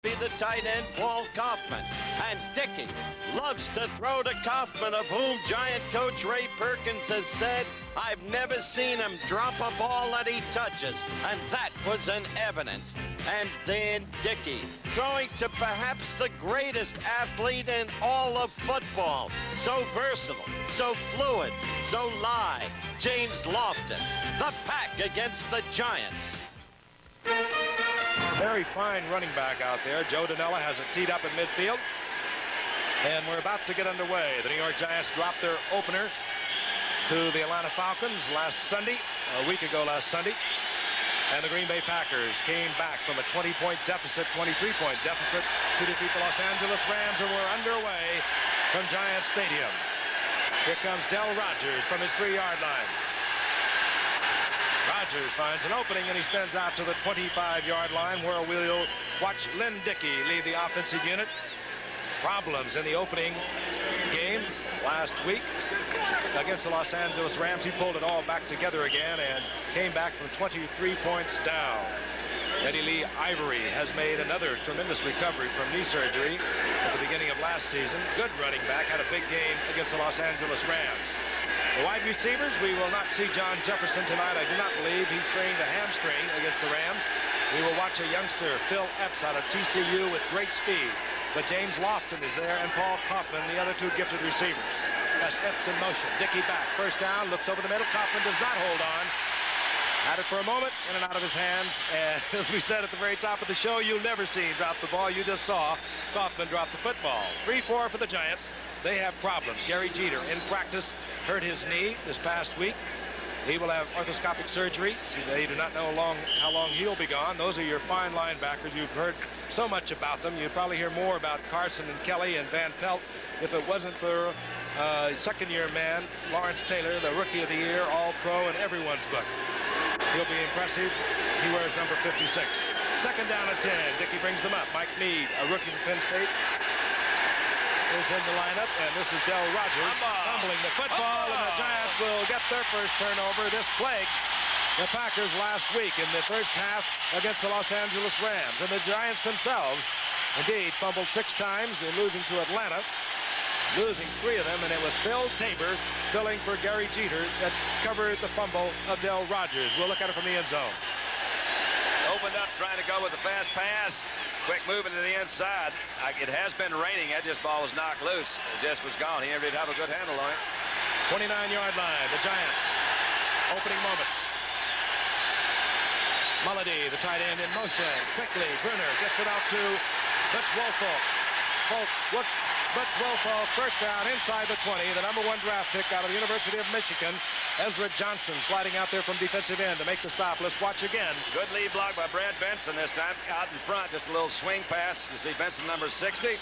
be the tight end, Paul Kaufman. And Dickey loves to throw to Kaufman, of whom Giant coach Ray Perkins has said, I've never seen him drop a ball that he touches. And that was an evidence. And then Dickey throwing to perhaps the greatest athlete in all of football. So versatile, so fluid, so live. James Lofton, the Pack against the Giants. Very fine running back out there. Joe Danella has it teed up in midfield. And we're about to get underway. The New York Giants dropped their opener to the Atlanta Falcons last Sunday, a week ago last Sunday. And the Green Bay Packers came back from a 20-point deficit, 23-point deficit, to defeat the Los Angeles Rams, and we're underway from Giant Stadium. Here comes Del Rogers from his 3-yard line. Rogers finds an opening, and he spins out to the 25-yard line, where we'll watch Lynn Dickey lead the offensive unit. Problems in the opening game last week against the Los Angeles Rams. He pulled it all back together again and came back from 23 points down. Eddie Lee Ivory has made another tremendous recovery from knee surgery at the beginning of last season. Good running back, had a big game against the Los Angeles Rams. The wide receivers, we will not see John Jefferson tonight. I do not believe he strained a hamstring against the Rams. We will watch a youngster, Phil Epps, out of TCU with great speed. But James Lofton is there, and Paul Kaufman, the other two gifted receivers. That's Epps in motion. Dickey back. First down, looks over the middle. Kaufman does not hold on. Had it for a moment, in and out of his hands. And as we said at the very top of the show, you'll never see him drop the ball. You just saw Kaufman drop the football. 3-4 for the Giants. They have problems. Gary Jeter, in practice, hurt his knee this past week. He will have arthroscopic surgery. So they do not know how long he'll be gone. Those are your fine linebackers. You've heard so much about them. You'd probably hear more about Carson and Kelly and Van Pelt if it wasn't for second-year man, Lawrence Taylor, the Rookie of the Year, All-Pro in everyone's book. He'll be impressive. He wears number 56. Second down and 10. Dickey brings them up. Mike Meade, a rookie from Penn State, is in the lineup, and this is Del Rogers fumbling the football, and the Giants will get their first turnover. This plagued the Packers last week in the first half against the Los Angeles Rams, and the Giants themselves indeed fumbled 6 times in losing to Atlanta, losing 3 of them, and it was Phil Tabor filling for Gary Jeter that covered the fumble of Del Rogers. We'll look at it from the end zone. Opened up trying to go with the fast pass. Quick moving to the inside. It has been raining. That just ball was knocked loose. It just was gone. He never did have a good handle on it. 29-yard line. The Giants. Opening moments. Mulledy, the tight end, in motion. Quickly, Bruner gets it out to Butch Wolfolk. Butch Wolfolk, first down inside the 20. The #1 draft pick out of the University of Michigan. Ezra Johnson sliding out there from defensive end to make the stop. Let's watch again. Good lead block by Brad Benson this time. Out in front, just a little swing pass. You see Benson, number 60.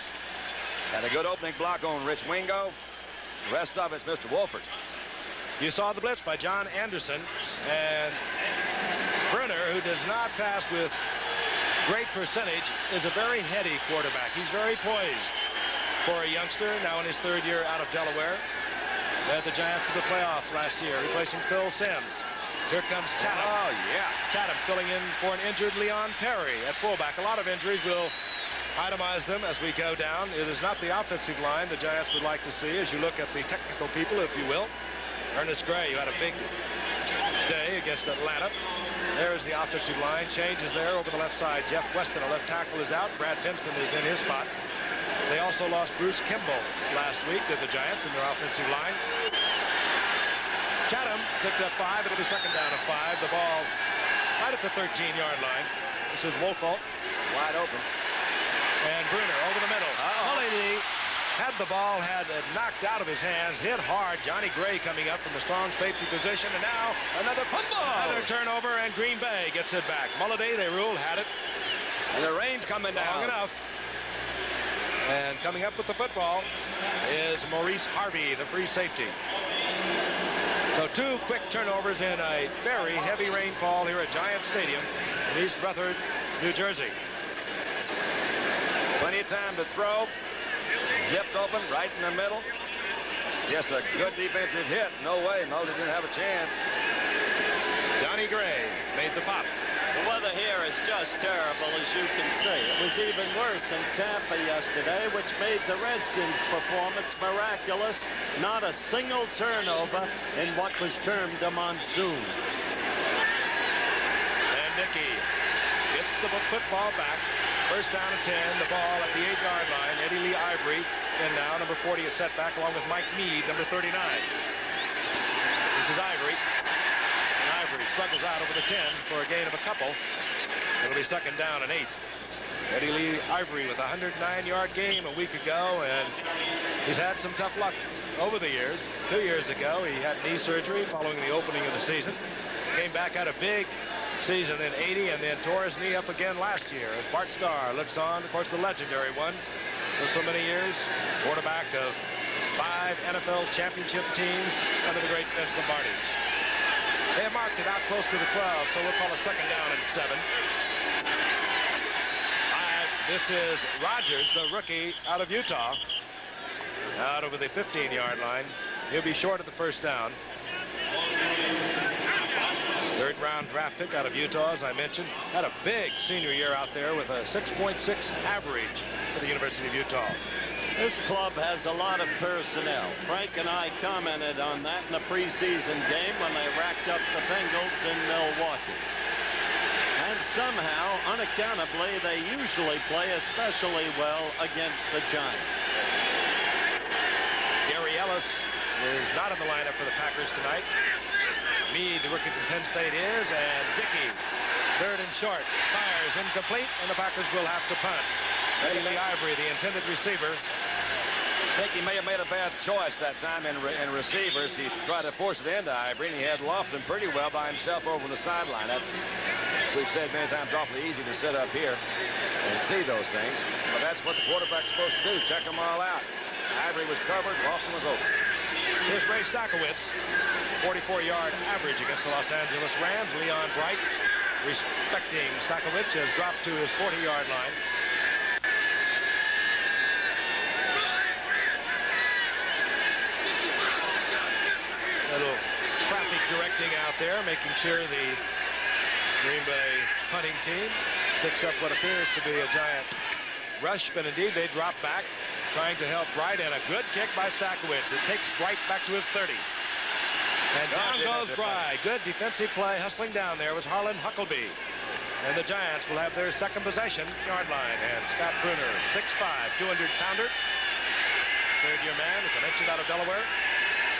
Had a good opening block on Rich Wingo. The rest of it's Mr. Wolford. You saw the blitz by John Anderson. And Bruner, who does not pass with great percentage, is a very heady quarterback. He's very poised for a youngster, now in his 3rd year out of Delaware. Led the Giants to the playoffs last year, replacing Phil Simms. Here comes Chatham. Oh, yeah. Chatham filling in for an injured Leon Perry at fullback. A lot of injuries. We'll itemize them as we go down. It is not the offensive line the Giants would like to see as you look at the technical people, if you will. Ernest Gray, who had a big day against Atlanta. There is the offensive line. Changes there over the left side. Jeff Weston, a left tackle, is out. Brad Benson is in his spot. They also lost Bruce Kimball last week, did the Giants, in their offensive line. Chatham picked up 5. It'll be second down and 5. The ball right at the 13-yard line. This is Wolfolk. Wide open. And Bruner over the middle. Mulledy had the ball, had it knocked out of his hands, hit hard. Johnny Gray coming up from the strong safety position, and now another fumble. Another turnover, and Green Bay gets it back. Mulledy, they ruled, had it. And the rain's coming down. Long enough. And coming up with the football is Maurice Harvey, the free safety. So 2 quick turnovers in a very heavy rainfall here at Giant Stadium in East Rutherford, New Jersey. Plenty of time to throw. Zipped open right in the middle. Just a good defensive hit. No way. Mulder didn't have a chance. Johnny Gray made the pop. The weather here is just terrible, as you can see. It was even worse in Tampa yesterday, which made the Redskins' performance miraculous. Not a single turnover in what was termed a monsoon. And Dickey gets the football back. First down and 10, the ball at the 8-yard line. Eddie Lee Ivory, and now number 40 is set back along with Mike Meade, number 39. This is Ivory. And Ivory struggles out over the 10 for a gain of a couple. It'll be second down and 8. Eddie Lee Ivory with a 109-yard game a week ago, and he's had some tough luck over the years. 2 years ago, he had knee surgery following the opening of the season. Came back, had a big season in 80, and then tore his knee up again last year as Bart Starr looks on. Of course, the legendary one for so many years, quarterback of 5 NFL championship teams under the great Vince Lombardi. They have marked it out close to the 12, so we'll call a second down and 7. This is Rogers, the rookie out of Utah, out over the 15-yard line. He'll be short of the first down. Third-round draft pick out of Utah, as I mentioned. Had a big senior year out there with a 6.6 average for the University of Utah. This club has a lot of personnel. Frank and I commented on that in the preseason game when they racked up the Bengals in Milwaukee. And somehow, unaccountably, they usually play especially well against the Giants. Gary Ellis is not in the lineup for the Packers tonight. Meade, the rookie from Penn State, is, and Dickey, third and short, fires incomplete, and the Packers will have to punt. Eddie Lee Ivory, the intended receiver. I think he may have made a bad choice that time in receivers. He tried to force it into Ivory, and he had Lofton pretty well by himself over the sideline. That's, we've said many times, awfully easy to sit up here and see those things. But that's what the quarterback's supposed to do, check them all out. Ivory was covered, Lofton was open. Here's Ray Stakowicz, 44-yard average against the Los Angeles Rams. Leon Bright, respecting Stakowicz, has dropped to his 40-yard line. Little traffic directing out there, making sure the Green Bay punting team picks up what appears to be a giant rush, but indeed they drop back, trying to help Bright, and a good kick by Stakowicz that takes Bright back to his 30. And down goes Bright. Good defensive play. Hustling down there was Harlan Huckleby. And the Giants will have their second possession. Yard line, and Scott Bruner, 6'5", 200-pounder. Third-year man, as I mentioned, out of Delaware.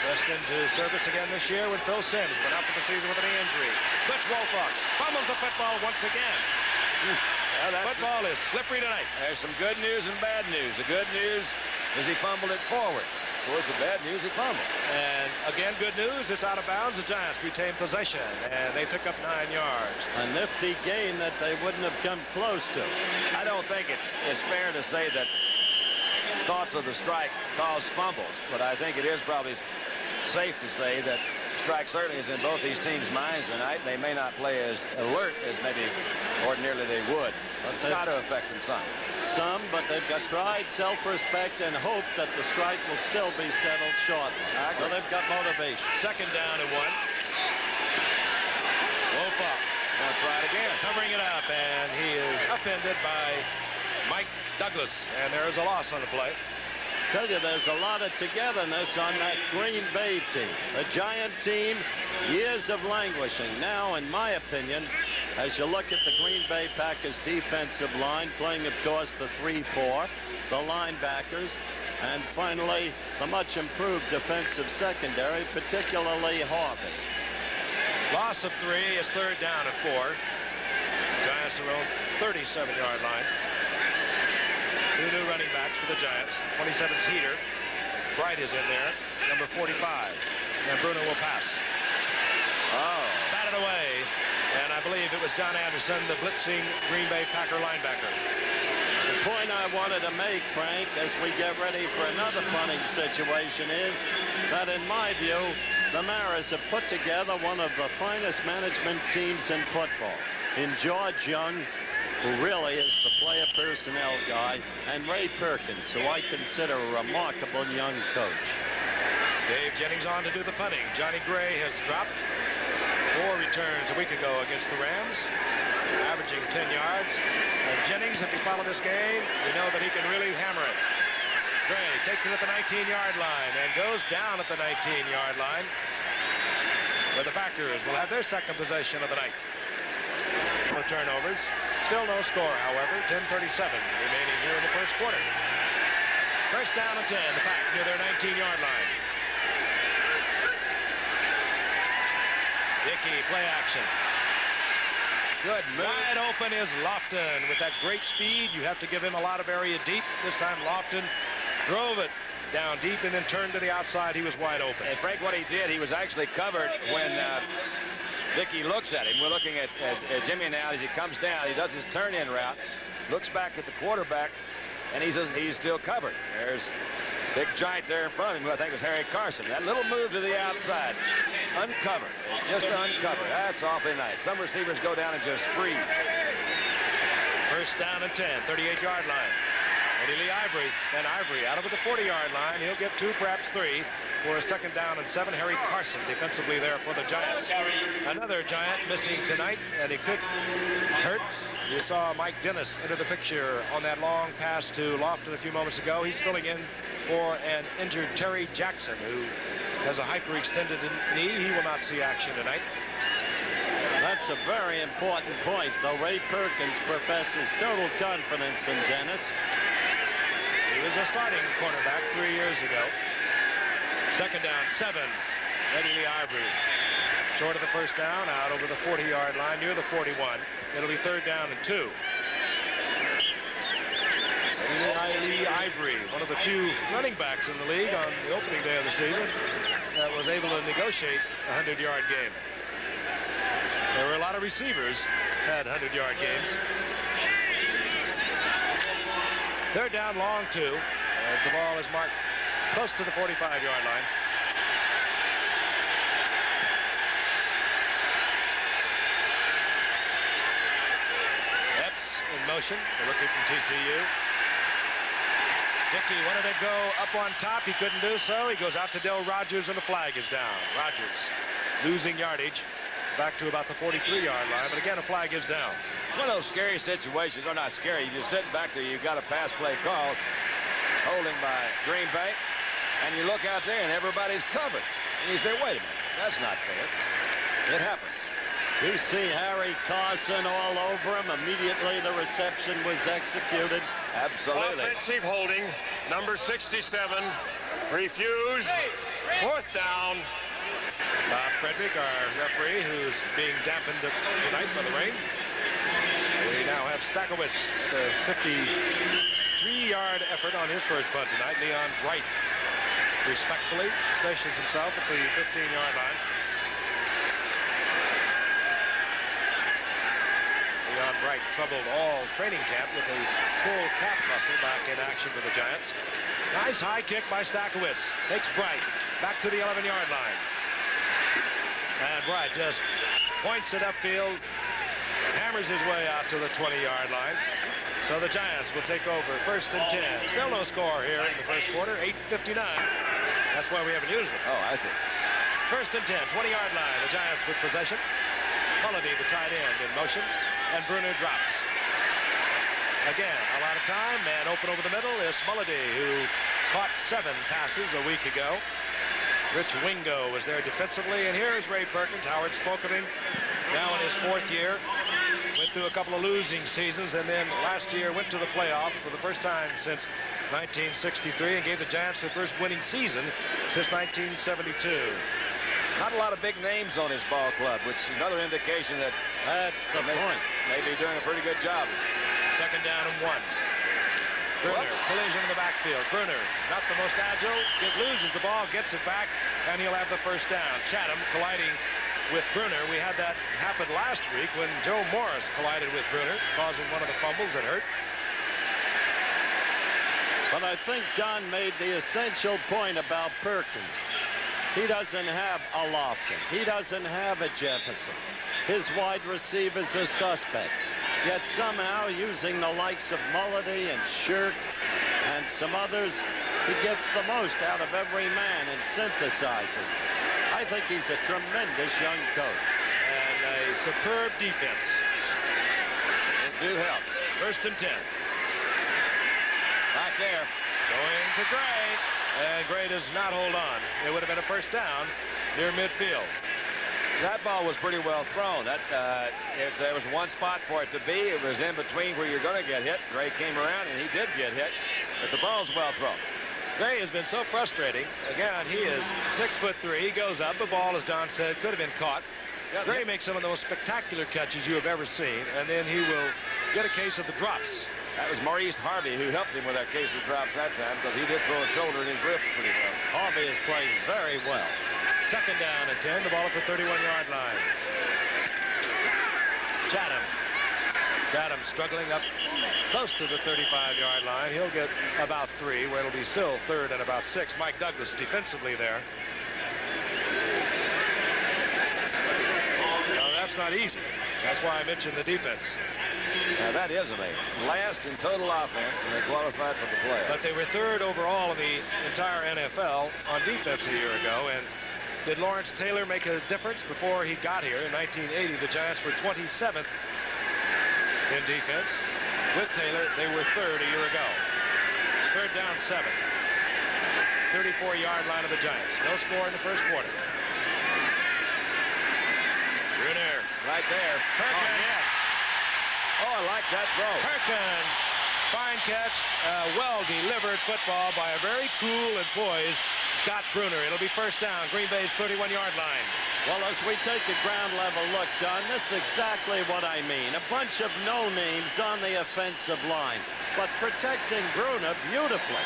Pressed into service again this year when Phil Simms went out for the season with an knee injury. Butch Wolfok fumbles the football once again. Well, football is slippery tonight. There's some good news and bad news. The good news is he fumbled it forward. Of course, the bad news, he fumbled. And again, good news, it's out of bounds. The Giants retain possession, and they pick up 9 yards. A nifty gain that they wouldn't have come close to. I don't think it's fair to say that thoughts of the strike caused fumbles, but I think it is probably safe to say that strike certainly is in both these teams' minds tonight. They may not play as alert as maybe ordinarily they would, but it's got to affect them some. Some, but they've got pride, self-respect, and hope that the strike will still be settled shortly. So they've got motivation. Second down and 1. Wolfok Going to try it again. covering it up, and he is upended by Mike Douglas, and there is a loss on the play. Tell you, there's a lot of togetherness on that Green Bay team. A Giant team, years of languishing. Now, in my opinion, as you look at the Green Bay Packers defensive line, playing, of course, the 3-4, the linebackers, and finally, the much improved defensive secondary, particularly Harvey. Loss of 3 is third down and 4. Giants are on 37-yard line. 2 new running backs for the Giants. 27's Heater. Bright is in there, number 45. And Bruno will pass. Oh. Batted away. And I believe it was John Anderson, the blitzing Green Bay Packer linebacker. The point I wanted to make, Frank, as we get ready for another punting situation is that, in my view, the Maras have put together one of the finest management teams in football. In George Young, who really is the player personnel guy, and Ray Perkins, who I consider a remarkable young coach. Dave Jennings on to do the punting. Johnny Gray has dropped. 4 returns a week ago against the Rams, averaging 10 yards. And Jennings, if you follow this game, you know that he can really hammer it. Gray takes it at the 19-yard line and goes down at the 19-yard line, where the Packers will have their second possession of the night. No turnovers. Still no score, however. 10:37 remaining here in the first quarter. First down and 10. The Pack near their 19-yard line. Dickey, play action. Good move. Wide open is Lofton with that great speed. You have to give him a lot of area deep. This time Lofton drove it down deep and then turned to the outside. He was wide open. And Frank, what he did, he was actually covered when Dickey looks at him. We're looking at Jimmy now as he comes down. He does his turn-in route, looks back at the quarterback, and he's still covered. There's a big giant there in front of him, who I think was Harry Carson. That little move to the outside, uncovered, just uncovered. That's awfully nice. Some receivers go down and just freeze. First down and 10, 38-yard line. Eddie Lee Ivory, and Ivory out over the 40-yard line. He'll get 2, perhaps 3 for a second down and 7. Harry Carson defensively there for the Giants. Another Giant missing tonight, and he could hurt. You saw Mike Dennis enter the picture on that long pass to Lofton a few moments ago. He's filling in for an injured Terry Jackson, who has a hyperextended knee. He will not see action tonight. That's a very important point, though Ray Perkins professes total confidence in Dennis. He was a starting cornerback 3 years ago. Second down, 7. Eddie Lee Ivory. Short of the first down, out over the 40-yard line, near the 41. It'll be third down and 2. Eddie Lee Ivory, one of the few running backs in the league on the opening day of the season that was able to negotiate a 100-yard game. There were a lot of receivers had 100-yard games. Third down, long 2, as the ball is marked close to the 45-yard line. Epps in motion, the rookie from TCU. Dickey wanted to go up on top. He couldn't do so. He goes out to Del Rogers, and the flag is down. Rogers losing yardage back to about the 43-yard line, but again, a flag is down. One of those scary situations, or not scary, you're just sitting back there, you've got a pass play call, holding by Green Bay, and you look out there and everybody's covered. And you say, wait a minute, that's not fair. It happens. You see Harry Carson all over him. Immediately the reception was executed. Absolutely. Offensive holding, number 67, refused, 4th down. Bob Frederick, our referee, who's being dampened tonight by the rain. We now have Stakowitz, the 53-yard effort on his first punt tonight. Leon Wright respectfully stations himself at the 15-yard line. Leon Wright troubled all training camp with a full calf muscle back in action for the Giants. Nice high kick by Stakowitz. Takes Bright back to the 11-yard line. And Bright just points it upfield, hammers his way out to the 20-yard line. So the Giants will take over first and 10. Still no score here in the first quarter, 8:59. That's why we haven't used it. Oh, I see. First and 10, 20-yard line. The Giants with possession. Mulledy, the tight end, in motion, and Bruner drops. Again, a lot of time. Man open over the middle is Mulledy, who caught 7 passes a week ago. Rich Wingo was there defensively, and here's Ray Perkins. Howard spoke of him, now in his 4th year. Went through a couple of losing seasons, and then last year went to the playoffs for the first time since 1963 and gave the Giants their first winning season since 1972. Not a lot of big names on his ball club, which is another indication that That's the point. maybe doing a pretty good job. Second down and 1. Bruner, collision in the backfield. Bruner, not the most agile, loses the ball, gets it back, and he'll have the first down. Chatham colliding with Bruner. We had that happen last week when Joe Morris collided with Bruner, causing one of the fumbles that hurt. But I think Don made the essential point about Perkins. He doesn't have a Lofton. He doesn't have a Jefferson. His wide receivers are suspect. Yet somehow, using the likes of Mulledy and Shirk and some others, he gets the most out of every man and synthesizes. I think he's a tremendous young coach. superb defense. It do help. 1st and 10. Right there. Going to Gray. And Gray does not hold on. It would have been a 1st down near midfield. That ball was pretty well thrown. If there was one spot for it to be, it was in between where you're going to get hit. Gray came around, and he did get hit. But the ball's well thrown. Gray has been so frustrating. Again, he is 6'3". He goes up. The ball, as Don said, could have been caught. Gray makes some of the most spectacular catches you have ever seen, and then he will get a case of the drops. That was Maurice Harvey who helped him with that case of drops that time, because he did throw a shoulder and he grips pretty well. Harvey has played very well. 2nd down and 10. The ball at the 31-yard line. Chatham struggling up close to the 35-yard line. He'll get about 3, where it'll be still 3rd and about 6. Mike Douglas defensively there. No, that's not easy. That's why I mentioned the defense. Now that is amazing. Last in total offense, and they qualified for the playoffs. But they were 3rd overall in the entire NFL on defense a year ago. And did Lawrence Taylor make a difference before he got here in 1980? The Giants were 27th in defense. With Taylor, they were 3rd a year ago. 3rd down 7. 34-yard line of the Giants. No score in the 1st quarter. Brunner. Right there. Perkins. Oh, yes. Oh, I like that throw. Perkins. Fine catch. Well-delivered football by a very cool and poised Scott Brunner. It'll be 1st down. Green Bay's 31-yard line. Well, as we take a ground level look, Don, this is exactly what I mean. A bunch of no-names on the offensive line, but protecting Brunner beautifully.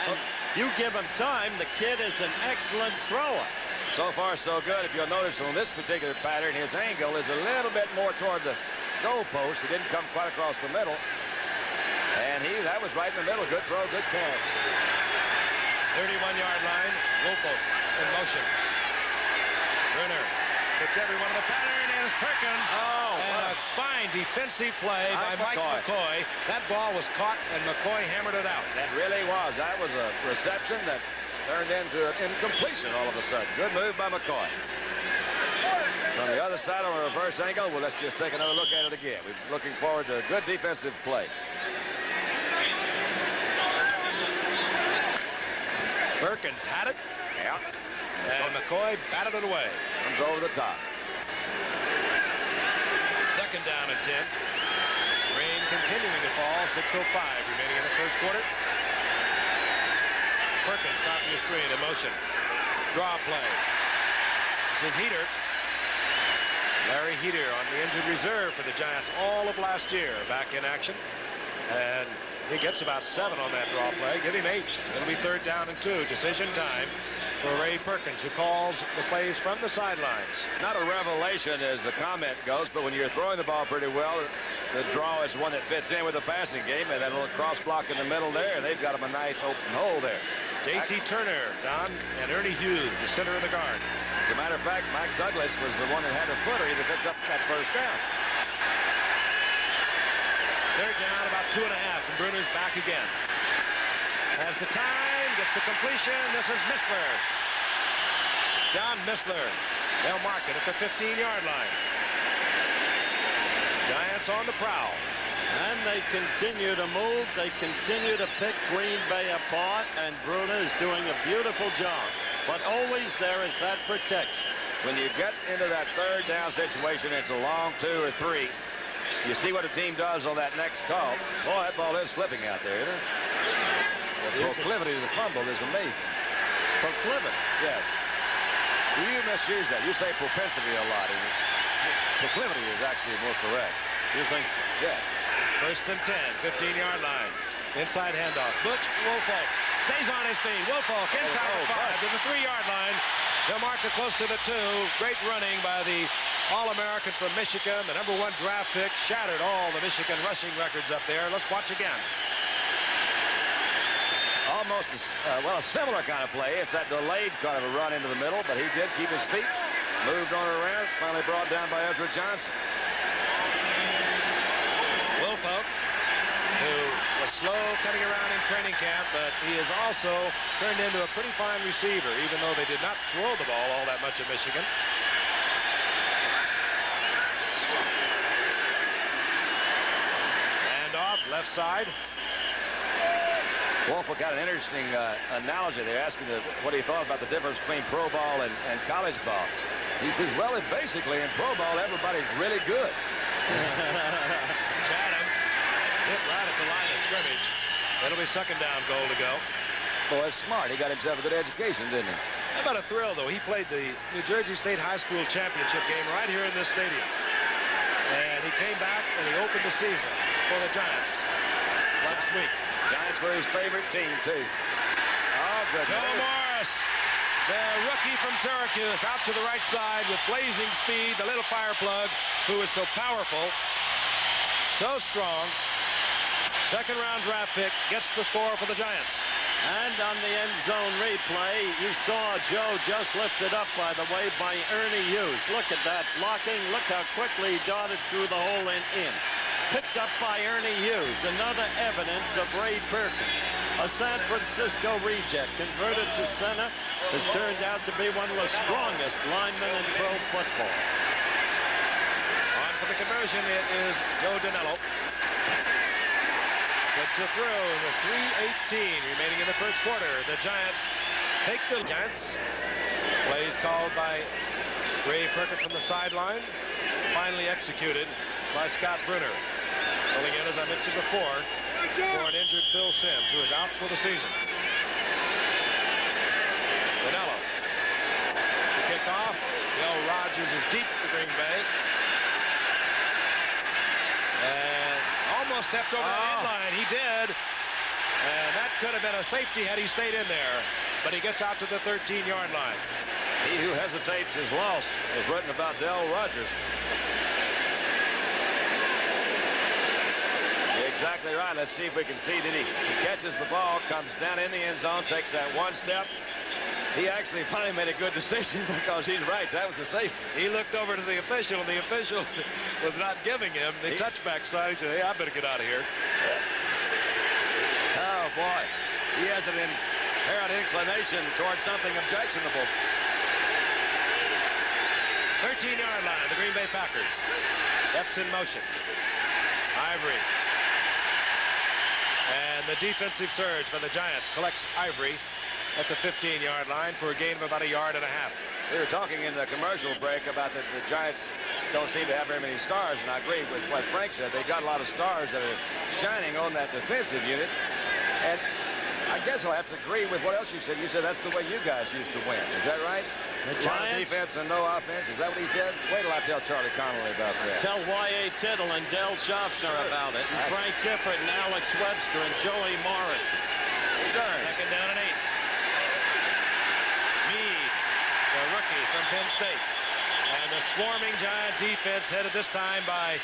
And you give him time, the kid is an excellent thrower. So far, so good. If you'll notice on this particular pattern, his angle is a little bit more toward the goal post. He didn't come quite across the middle. And that was right in the middle. Good throw, good catch. 31-yard line. Woolfolk in motion. Brunner puts everyone in the pattern, and it's Perkins. Oh, and a fine defensive play by Mike McCoy. That ball was caught, and McCoy hammered it out. That really was. That was a reception that turned into an incompletion all of a sudden. Good move by McCoy. From the other side on a reverse angle, well, let's just take another look at it again. We're looking forward to a good defensive play. Perkins had it. Yeah. And McCoy batted it away. Comes over the top. 2nd down and 10. Rain continuing to fall. 6:05 remaining in the 1st quarter. Perkins, top of the screen, in motion. Draw play. This is Heater. Larry Heater on the injured reserve for the Giants all of last year, back in action. And he gets about 7 on that draw play. Give him 8. It'll be 3rd down and 2. Decision time for Ray Perkins, who calls the plays from the sidelines. Not a revelation as the comment goes, but when you're throwing the ball pretty well, the draw is one that fits in with the passing game, and that little cross block in the middle there, and they've got him a nice open hole there. J.T. Turner, Don, and Ernie Hughes, the center of the guard. As a matter of fact, Mike Douglas was the one that had a footer. He picked up that 1st down. 3rd down, about 2.5, and Brunner's back again. Has the time, gets the completion. This is Missler. John Missler. They'll mark it at the 15-yard line. Giants on the prowl. And they continue to move. They continue to pick Green Bay apart, and Brunner is doing a beautiful job. But always there is that protection. When you get into that 3rd down situation, it's a long 2 or 3. You see what a team does on that next call. Boy, that ball is slipping out there, isn't it? The proclivity to the fumble is amazing. Proclivity? Yes. You misuse that. You say propensity a lot, and it's proclivity is actually more correct. You think so? Yes. 1st and 10, 15-yard line. Inside handoff. Butch Woolfolk stays on his feet. Woolfolk inside the 5 to the 3-yard line. They'll mark it close to the 2. Great running by the All-American from Michigan. The #1 draft pick shattered all the Michigan rushing records up there. Let's watch again. Almost, a similar kind of play. It's that delayed kind of a run into the middle, but he did keep his feet. Moved on around, finally brought down by Ezra Johnson. Woolfolk, who was slow coming around in training camp, but he has also turned into a pretty fine receiver, even though they did not throw the ball all that much at Michigan. left side. Wolf got an interesting analogy. They're asking what he thought about the difference between pro ball and college ball. He says, well, basically in pro ball, everybody's really good. Chatham hit right at the line of scrimmage. It'll be second down goal to go. Boy, that's smart. He got himself a good education, didn't he? How about a thrill, though? He played the New Jersey State High School Championship game right here in this stadium. And he came back and he opened the season for the Giants last week. Giants were his favorite team, too. Oh, good. Joe Morris, the rookie from Syracuse, out to the right side with blazing speed. The little fire plug, who is so powerful, so strong. Second-round draft pick gets the score for the Giants. And on the end zone replay, you saw Joe just lifted up, by the way, by Ernie Hughes. Look at that blocking. Look how quickly he darted through the hole and in. Picked up by Ernie Hughes. Another evidence of Ray Perkins. A San Francisco reject converted to center has turned out to be one of the strongest linemen in pro football. On for the conversion, it is Joe Danello. Gets it through with 3:18 remaining in the first quarter. The Giants take the Giants. Plays called by Ray Perkins from the sideline. Finally executed by Scott Brunner. Pulling in, as I mentioned before, for an injured Phil Simms, who is out for the season. Danello. The kickoff. Del Rogers is deep to Green Bay. And almost stepped over the end line. He did. And that could have been a safety had he stayed in there. But he gets out to the 13-yard line. He who hesitates is lost, was written about Del Rogers. You're exactly right. Let's see if we can see that he catches the ball, comes down in the end zone, takes that one step. He actually finally made a good decision because he's right. That was a safety. He looked over to the official, and the official was not giving him the touchback side. He said, hey, I better get out of here. Oh, boy. He has an inherent inclination towards something objectionable. 13-yard line, the Green Bay Packers. F's in motion. Ivory. And the defensive surge by the Giants collects Ivory at the 15-yard line for a gain of about 1.5 yards. We were talking in the commercial break about the Giants don't seem to have very many stars, and I agree with what Frank said. They got a lot of stars that are shining on that defensive unit. And I guess I'll have to agree with what else you said. You said that's the way you guys used to win. Is that right? The A lot of Giants? defense and no offense. Is that what he said? Wait till I tell Charlie Connolly about that. Tell Y.A. Tittle and Del Schaffner about it, and Frank Gifford and Alex Webster and Joey Morrison. Second down and 8. Meade, the rookie from Penn State. And the swarming Giant defense headed this time by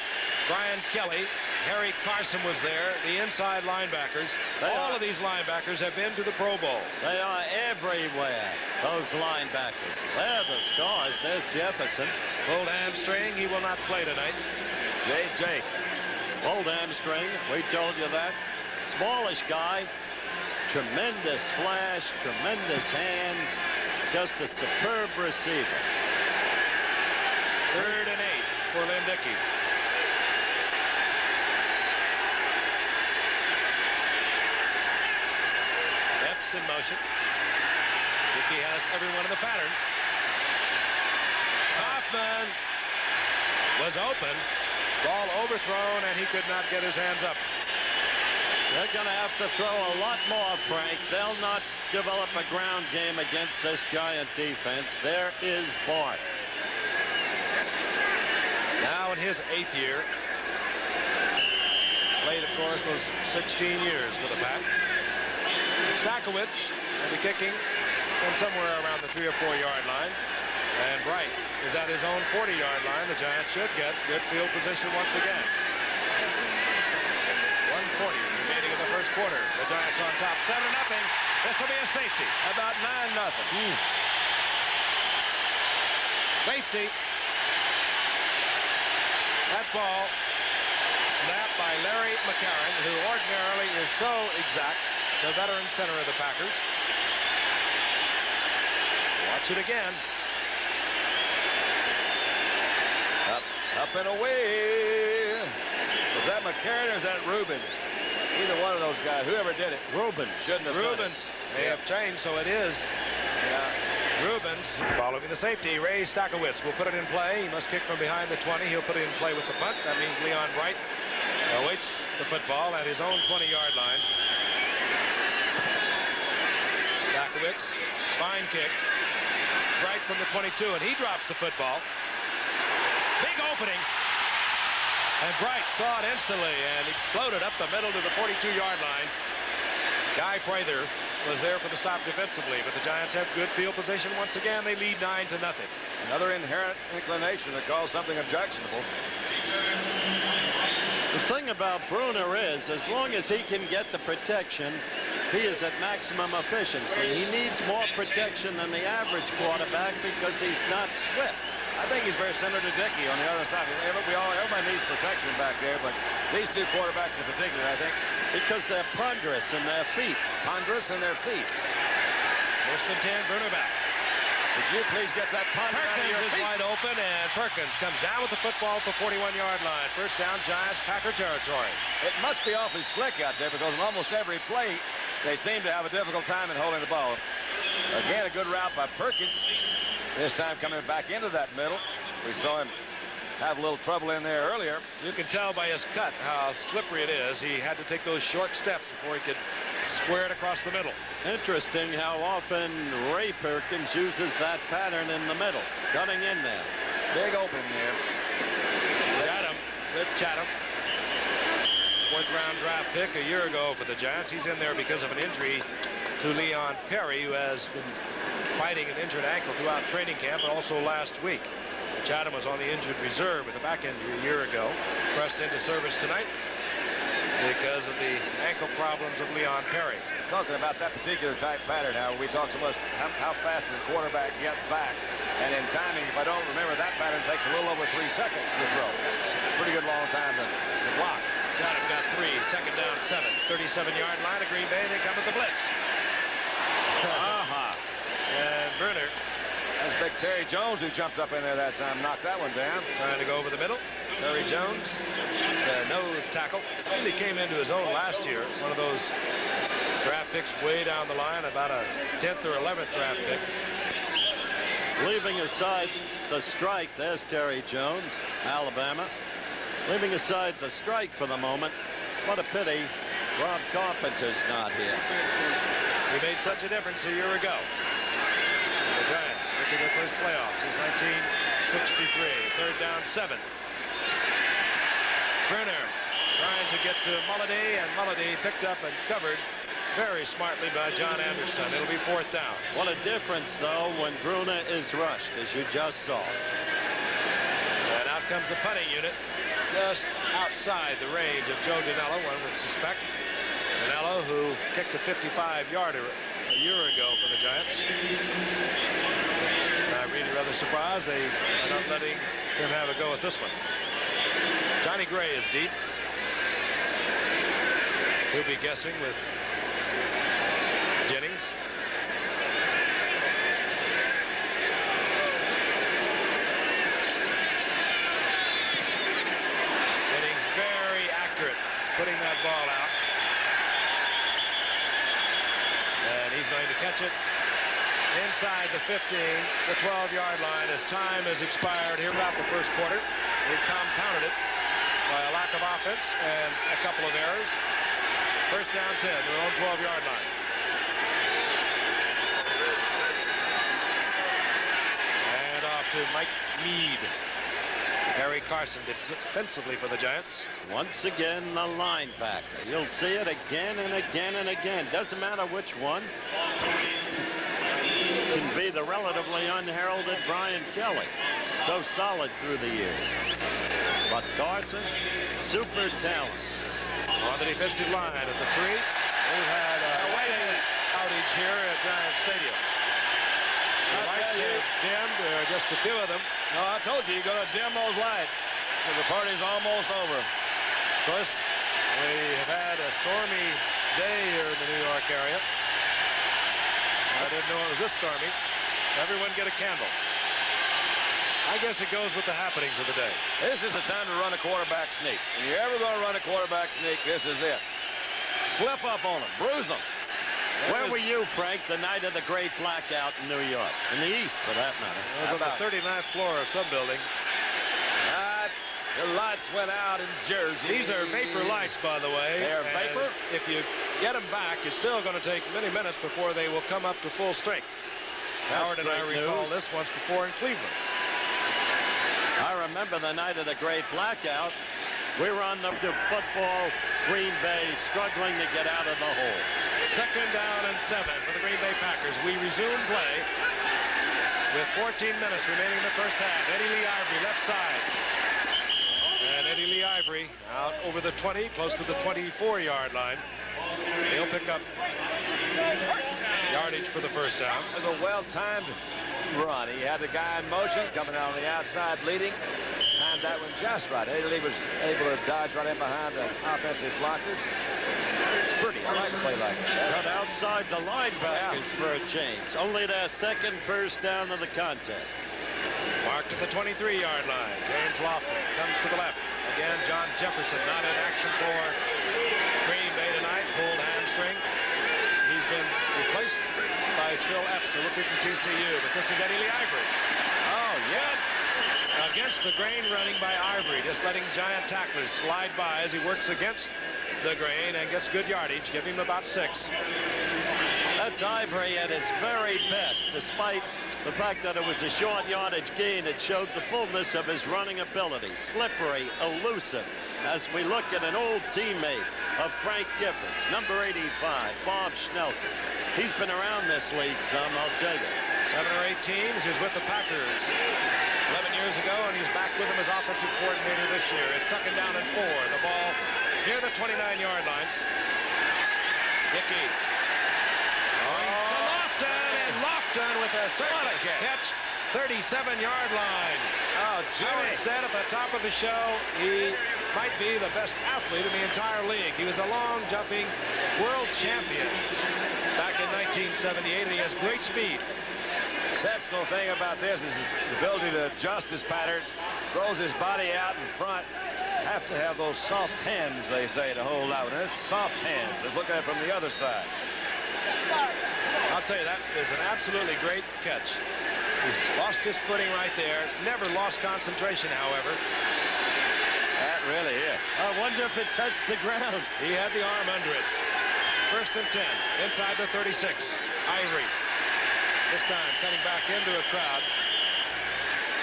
Brian Kelly. Harry Carson was there, the inside linebackers. All of these linebackers have been to the Pro Bowl. They are everywhere, those linebackers. They're the stars. There's Jefferson. Pulled hamstring. He will not play tonight. J.J. Pulled hamstring. We told you that. Smallish guy. Tremendous flash. Tremendous hands. Just a superb receiver. 3rd and 8 for Lynn Dickey. F's in motion. Dickey has everyone in the pattern. Hoffman was open. Ball overthrown, and he could not get his hands up. They're going to have to throw a lot more, Frank. They'll not develop a ground game against this Giant defense. There is Bart. Now in his 8th year. Played, of course, those 16 years for the Pack. Stakowitz will be kicking from somewhere around the 3 or 4 yard line. And Bright is at his own 40-yard line. The Giants should get good field position once again. 1:40 remaining in the first quarter. The Giants on top, 7-0. This will be a safety. About 9-0. Safety. That ball snapped by Larry McCarron, who ordinarily is so exact, the veteran center of the Packers. Watch it again. Up and away. Was that McCarron or is that Rubens? Either one of those guys, whoever did it, Rubens. shouldn't have done it. May have changed, so it is. Rubens following the safety. Ray Stakowitz will put it in play. He must kick from behind the 20. He'll put it in play with the punt. That means Leon Bright awaits the football at his own 20-yard line. Stakowitz, fine kick. Bright from the 22, and he drops the football. Big opening. And Bright saw it instantly and exploded up the middle to the 42-yard line. Guy Prather was there for the stop defensively, but the Giants have good field position. Once again, they lead 9-0. Another inherent inclination to call something objectionable. The thing about Bruner is, as long as he can get the protection, he is at maximum efficiency. He needs more protection than the average quarterback because he's not swift. I think he's very similar to Dickey on the other side. Everybody needs protection back there, but these two quarterbacks in particular, I think. Because they're ponderous in their feet. Ponderous in their feet. First and 10, Bruner back. Would you please get that punt out of Perkins your is feet? wide open, and Perkins comes down with the football at the 41-yard line. First down, Giants, Packer territory. It must be awfully slick out there because in almost every play, they seem to have a difficult time in holding the ball. Again, a good route by Perkins. This time coming back into that middle. We saw him have a little trouble in there earlier. You can tell by his cut how slippery it is. He had to take those short steps before he could square it across the middle. Interesting how often Ray Perkins uses that pattern in the middle, cutting in there. Big open there. Chatham, Cliff Chatham, 4th-round draft pick a year ago for the Giants. He's in there because of an injury to Leon Perry, who has been fighting an injured ankle throughout training camp and also last week. Chatham was on the injured reserve with a back injury a year ago. Pressed into service tonight because of the ankle problems of Leon Perry. Talking about that particular type pattern, how we talk so much how fast does the quarterback get back. And in timing, if I don't remember, that pattern takes a little over 3 seconds to throw. It's a pretty good long time to block. Chatham got 3, second down 7, 37-yard line of Green Bay. They come with the blitz. And Bruner. That's big Terry Jones who jumped up in there that time, knocked that one down. Trying to go over the middle. Terry Jones, the nose tackle. He came into his own last year. One of those draft picks way down the line, about a 10th or 11th draft pick. Leaving aside the strike, there's Terry Jones, Alabama. Leaving aside the strike for the moment, what a pity Rob Carpenter's not here. He made such a difference a year ago. The Giants making their first playoffs since 1963. 3rd down 7. Bruner trying to get to Mulliday, and Mulliday picked up and covered very smartly by John Anderson. It'll be 4th down. What a difference, though, when Bruner is rushed, as you just saw. And out comes the punting unit, just outside the range of Joe Dinello, one would suspect. Dinello, who kicked a 55-yarder a year ago for the Giants. I'm really rather surprised they are not letting him have a go at this one. Johnny Gray is deep. He'll be guessing with Jennings. Jennings very accurate putting that ball out. And he's going to catch it inside the 15, the 12-yard line as time has expired here about the first quarter. They've compounded it by a lack of offense and a couple of errors. First down 10, their own 12-yard line. And off to Mike Meade. Harry Carson defensively for the Giants. Once again, the linebacker. You'll see it again and again and again. Doesn't matter which one. Can be the relatively unheralded Brian Kelly. So solid through the years. But Carson, super talent. On the defensive line at the 3. We've had a outage here at Giant Stadium. The lights are dimmed. There are just a few of them. No, I told you, you're going to dim those lights. The party's almost over. Of course, we have had a stormy day here in the New York area. I didn't know it was this stormy. Everyone get a candle. I guess it goes with the happenings of the day. This is the time to run a quarterback sneak. If you're ever going to run a quarterback sneak, this is it. slip up on him, bruise him. Where were you, Frank, the night of the great blackout in New York? In the East, for that matter. It was on the 39th floor of some building. The lights went out in Jersey. These are vapor lights, by the way. They are vapor? If you get them back, it's still going to take many minutes before they will come up to full strength. Howard and I recall this once before in Cleveland. I remember the night of the great blackout. We were on the football, Green Bay, struggling to get out of the hole. 2nd down and 7 for the Green Bay Packers. We resume play with 14 minutes remaining in the first half. Eddie Lee Ivory, left side. And Eddie Lee Ivory out over the 20, close to the 24-yard line. He'll pick up yardage for the first down. It was a well-timed run. He had the guy in motion coming out on the outside leading. Timed that one just right. Eddie Lee was able to dodge right in behind the offensive blockers. It's pretty. I like to play like that. Cut outside the linebackers for a change. Only their second first down of the contest. Marked at the 23-yard line. James Lofton comes to the left. Again, John Jefferson not in action for Green Bay tonight. Pulled hamstring. He's been replaced by Phil Epps, a rookie from TCU. But this is Eddie Lee Ivory. Oh, yeah. Against the grain running by Ivory. Just letting giant tacklers slide by as he works against the grain and gets good yardage. Give him about 6. That's Ivory at his very best, despite the fact that it was a short yardage gain. It showed the fullness of his running ability. Slippery, elusive, as we look at an old teammate of Frank Gifford's, number 85, Bob Schnelker. He's been around this league some, I'll tell you. 7 or 8 teams. He was with the Packers 11 years ago, and he's back with them as offensive coordinator this year. It's 2nd down and 4. The ball near the 29-yard line. Dickey. Lofton with a circus catch, 37-yard line. Oh, Howard said at the top of the show he might be the best athlete in the entire league. He was a long-jumping world champion back in 1978, and he has great speed. Exceptional thing about this is the ability to adjust his pattern, throws his body out in front. Have to have those soft hands, they say, to hold out. And it's soft hands. Let's look at it from the other side. I'll tell you, that is an absolutely great catch. He's lost his footing right there. Never lost concentration, however. That really is. I wonder if it touched the ground. He had the arm under it. 1st and 10, inside the 36. Ivory, this time cutting back into a crowd.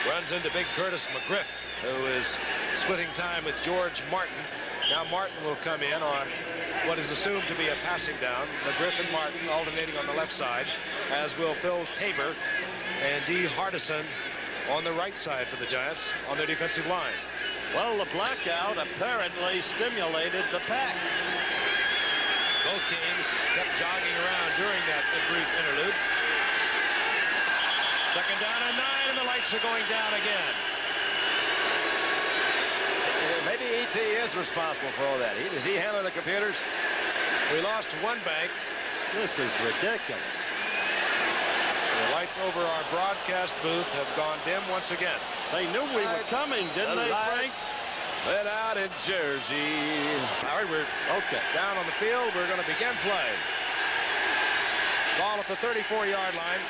Runs into big Curtis McGriff, who is splitting time with George Martin. Now Martin will come in on what is assumed to be a passing down. McGriff and Martin alternating on the left side, as will Phil Tabor and Dee Hardison on the right side for the Giants on their defensive line. Well, the blackout apparently stimulated the pack. Both teams kept jogging around during that brief interlude. 2nd down and 9, and the lights are going down again. Maybe E.T. is responsible for all that. Is he handling the computers? We lost one bank. This is ridiculous. The lights over our broadcast booth have gone dim once again. They knew we were coming, didn't they, Frank? Let out in Jersey. Howard, we're down on the field. We're going to begin play. Ball at the 34-yard line.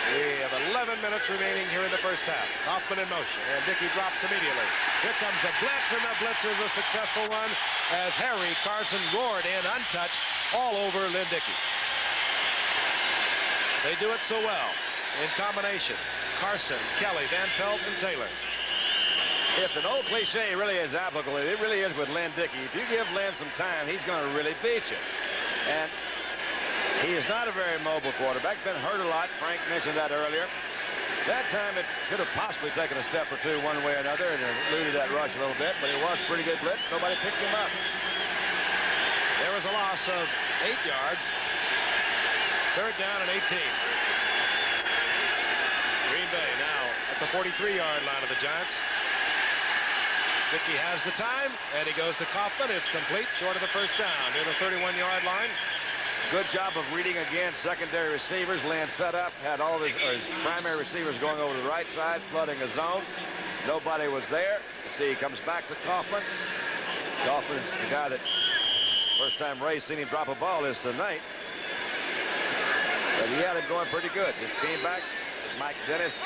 We have 11 minutes remaining here in the first half. Hoffman in motion, and Dickey drops immediately. Here comes the blitz, and the blitz is a successful one as Harry Carson roared in untouched all over Lynn Dickey. They do it so well in combination. Carson, Kelly, Van Pelt, and Taylor. If an old cliche really is applicable, it really is with Lynn Dickey. If you give Lynn some time, he's going to really beat you. And he is not a very mobile quarterback. Been hurt a lot. Frank mentioned that earlier. That time it could have possibly taken a step or two one way or another and eluded that rush a little bit, but it was a pretty good blitz. Nobody picked him up. There was a loss of 8 yards. 3rd down and 18. Green Bay now at the 43-yard line of the Giants. Dickey has the time, and he goes to Kaufman. It's complete, short of the first down, near the 31-yard line. Good job of reading against secondary receivers. Lynn set up, had all his primary receivers going over to the right side, flooding a zone. Nobody was there. You see, he comes back to Kaufman. Kaufman's the guy that First time Ray's seen him drop a ball is tonight. But he had him going pretty good. Just came back. It's Mike Dennis,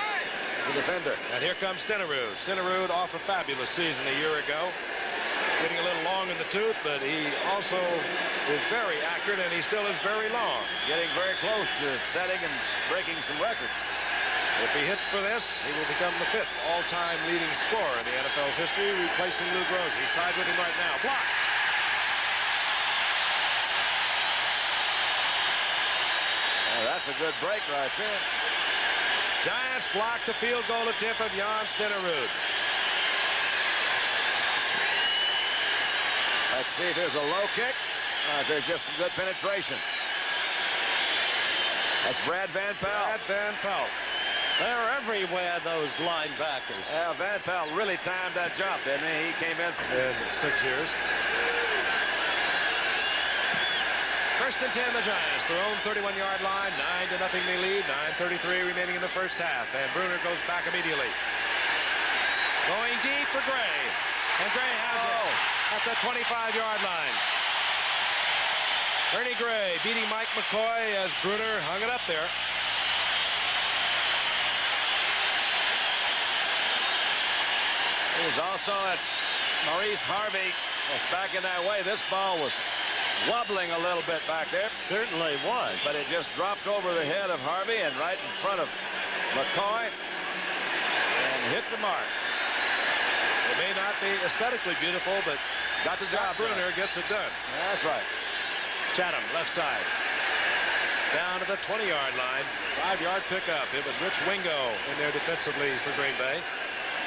the defender. And here comes Stenerud. Stenerud off a fabulous season a year ago. Getting a little long in the tooth, but he also is very accurate, and he still is very long. Getting very close to setting and breaking some records. If he hits for this, he will become the 5th all-time leading scorer in the NFL's history, replacing Lou Groza. He's tied with him right now. Block. Oh, that's a good break right there. Giants block the field goal attempt of Jan Stenerud. Let's see if there's a low kick. There's just some good penetration. That's Brad Van Pelt. Brad Van Pelt. They're everywhere, those linebackers. Yeah, Van Pelt really timed that jump, didn't he? He came in in 6 years. First and 10, the Giants. Their own 31-yard line. 9-0 they lead. 9:33 remaining in the first half. And Bruner goes back immediately. Going deep for Gray. And Gray has it at the 25-yard line. Ernie Gray beating Mike McCoy as Bruner hung it up there. There's also that's Maurice Harvey that's back in that way. This ball was wobbling a little bit back there. Certainly was. But it just dropped over the head of Harvey and right in front of McCoy and hit the mark. It may not be aesthetically beautiful, but Got the job done. Bruner gets it done. That's right. Chatham, left side. Down to the 20-yard line. 5-yard pickup. It was Rich Wingo in there defensively for Green Bay.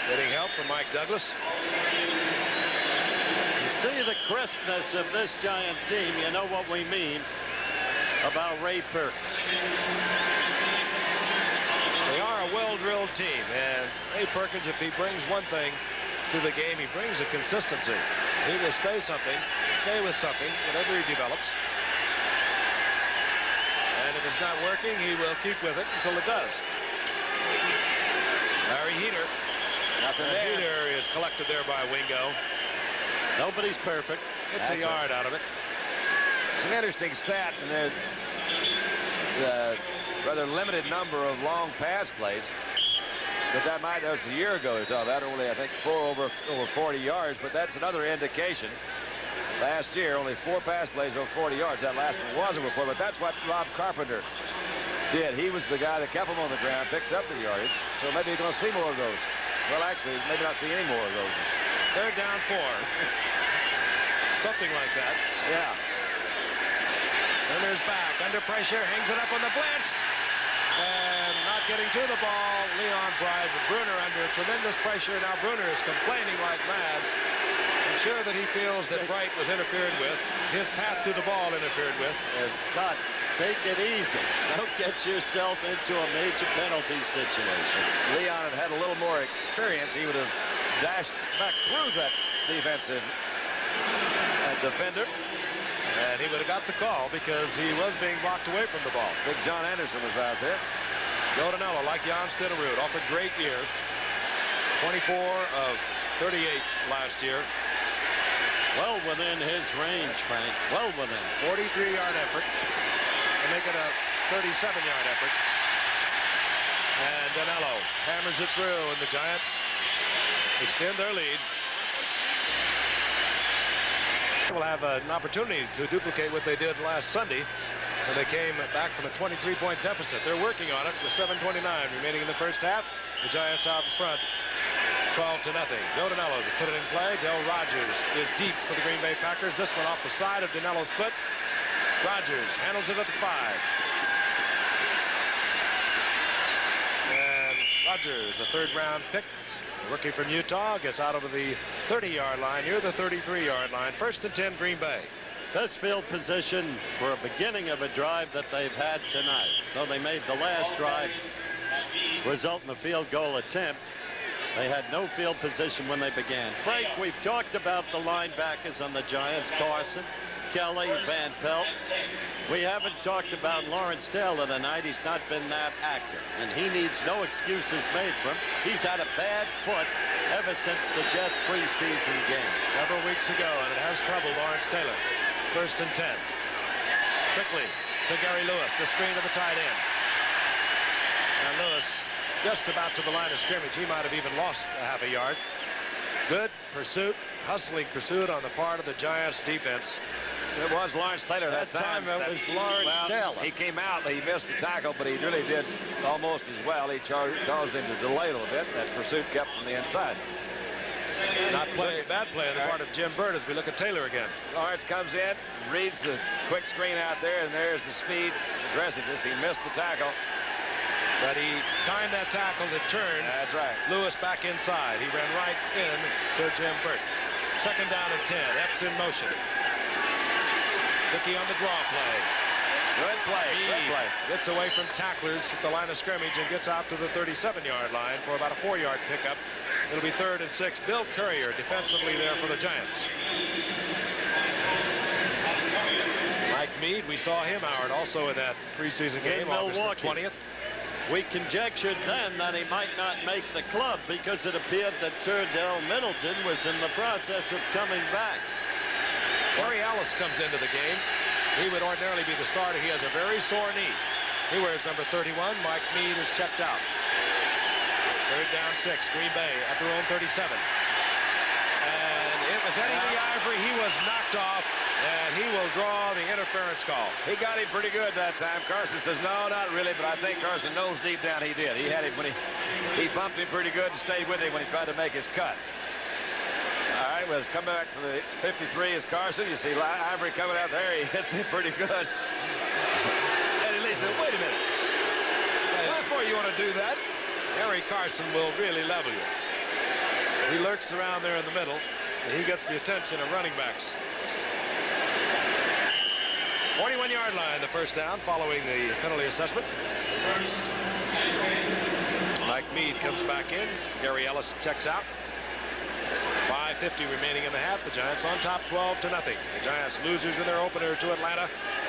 Getting help from Mike Douglas. You see the crispness of this Giant team. You know what we mean about Ray Perkins. They are a well-drilled team, and Ray Perkins, if he brings one thing to the game, he brings a consistency. He will stay with something, whatever he develops. And if it's not working, he will keep with it until it does. Larry Heater. Nothing there. Heater is collected there by Wingo. Nobody's perfect. Gets a yard out of it. It's an interesting stat, and the rather limited number of long pass plays. But that was a year ago. They're talking about only, I think, 4 over 40 yards. But that's another indication. Last year, only 4 pass plays over 40 yards. That last one was over 4, but that's what Rob Carpenter did. He was the guy that kept them on the ground, picked up the yardage. So maybe you're going to see more of those. Well, actually, maybe not see any more of those. They're down 4. Something like that. Yeah. Runner's back, under pressure, hangs it up on the blitz. And not getting to the ball, Leon Bright. Bruner under tremendous pressure. Now Bruner is complaining like mad. I'm sure that he feels that Bright was interfered with. His path to the ball interfered with. Scott, take it easy. Don't get yourself into a major penalty situation. Leon had a little more experience. He would have dashed back through that defensive defender. And he would have got the call because he was being blocked away from the ball. Big John Anderson was out there. Godinello, like Jan Stenerud, off a great year. 24 of 38 last year. Well within his range, Frank. Well within. 43-yard effort. To make it a 37-yard effort. And Danello hammers it through, and the Giants extend their lead. Will have an opportunity to duplicate what they did last Sunday when they came back from a 23-point deficit. They're working on it with 7:29 remaining in the first half. The Giants out in front, 12-0. Godinello to put it in play. Del Rogers is deep for the Green Bay Packers. This one off the side of Danello's foot. Rogers handles it at the 5. And Rogers, a 3rd-round pick. The rookie from Utah gets out over the 30-yard line, near the 33-yard line. 1st and 10, Green Bay. Best field position for a beginning of a drive that they've had tonight. Though they made the last drive result in a field goal attempt, they had no field position when they began. Frank, we've talked about the linebackers on the Giants. Carson, Kelly, Van Pelt. We haven't talked about Lawrence Taylor tonight. He's not been that active, and he needs no excuses made for him. He's had a bad foot ever since the Jets preseason game. Several weeks ago, and it has troubled Lawrence Taylor. 1st and 10. Quickly to Gary Lewis, the screen to the tight end. And Lewis just about to the line of scrimmage. He might have even lost a half a yard. Good pursuit, hustling pursuit on the part of the Giants defense. It was Lawrence Taylor that time. It was Lawrence Taylor. He came out, he missed the tackle, but he really did almost as well. He caused him to delay a little bit. That pursuit kept from the inside. Not playing a bad play on the part of Jim Burt as we look at Taylor again. Lawrence comes in, reads the quick screen out there, and there's the speed, aggressiveness. He missed the tackle. But he timed that tackle to turn. That's right. Lewis back inside. He ran right in to Jim Burt. 2nd down and 10. Epps in motion. Dickey on the draw play. Good play. Good play. Gets away from tacklers at the line of scrimmage and gets out to the 37-yard line for about a 4-yard pickup. It'll be 3rd and 6. Bill Courier defensively there for the Giants. Mike Meade, we saw him, Howard, also in that preseason game, August the 20th. We conjectured then that he might not make the club because it appeared that Turdell Middleton was in the process of coming back. Harry Ellis comes into the game. He would ordinarily be the starter. He has a very sore knee. He wears number 31. Mike Meade is checked out. 3rd down 6. Green Bay at their own 37. And it was Eddie Lee Ivory. He was knocked off, and he will draw the interference call. He got him pretty good that time. Carson says, no, not really, but I think Carson knows deep down he did. He had him when he bumped him pretty good and stayed with him when he tried to make his cut. All right, we'll come back to the 53 is Carson. You see Ivory coming out there. He hits him pretty good. Eddie Lee said, wait a minute. Why for you want to do that? Harry Carson will really level you. He lurks around there in the middle, and he gets the attention of running backs. 41-yard line, the 1st down following the penalty assessment. Mike Meade comes back in. Gary Ellis checks out. 5:50 remaining in the half. The Giants on top 12-0. The Giants losers in their opener to Atlanta.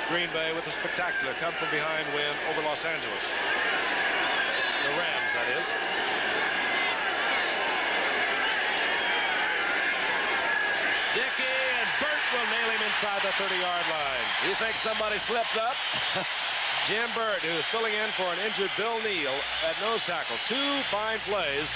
Green Bay with a spectacular come from behind win over Los Angeles. The Rams, that is. Dickey and Burt will nail him inside the 30-yard line. You think somebody slipped up? Jim Burt, who is filling in for an injured Bill Neal at nose tackle. 2 fine plays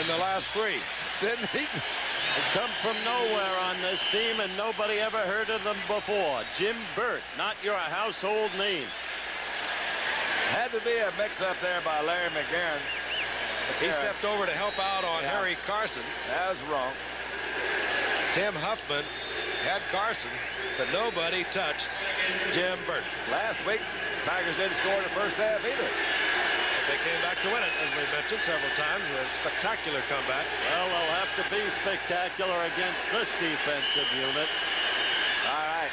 in the last 3. Didn't he? They come from nowhere on this team, and nobody ever heard of them before. Jim Burt, not your household name. Had to be a mix-up there by Larry McGarren. He stepped over to help out on Harry Carson. That was wrong. Tim Huffman had Carson, but nobody touched Jim Burt. Last week, Packers didn't score in the 1st half either. They came back to win it, as we mentioned several times. A spectacular comeback. Well, they'll have to be spectacular against this defensive unit. All right.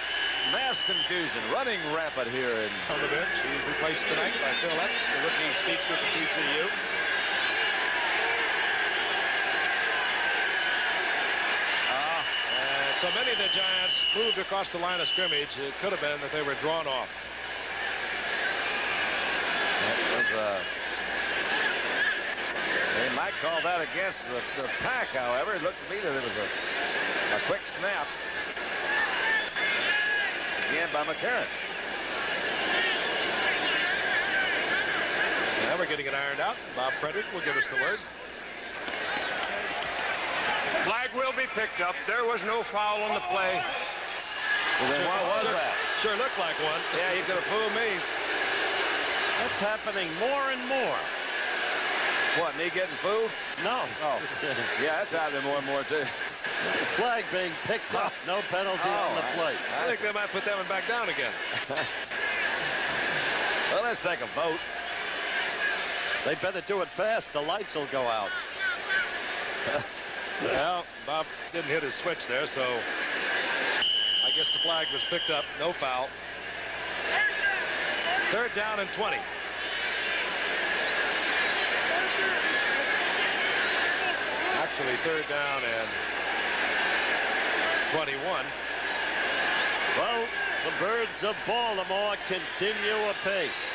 Mass confusion running rampant here. On the bench, he's replaced tonight by Phil Epps, the rookie speedster from TCU. And so many of the Giants moved across the line of scrimmage. It could have been that they were drawn off. That was they might call that against the Pack, however. It looked to me that it was a quick snap. Again by McCarron. Now we're getting it ironed out. Bob Frederick will give us the word. Flag will be picked up. There was no foul on the play. Well, then what was that? Sure looked like one. Yeah, you could have fooled me. That's happening more and more. What, me getting fooled? No. Oh, yeah, that's happening more and more, too. The flag being picked up. No penalty on the play. I think they might put that one back down again. Well, let's take a vote. They better do it fast. The lights will go out. Well, Bob didn't hit his switch there, so I guess the flag was picked up. No foul. 3rd down and 20. Actually, 3rd down and 21. Well, the Birds of Baltimore continue apace.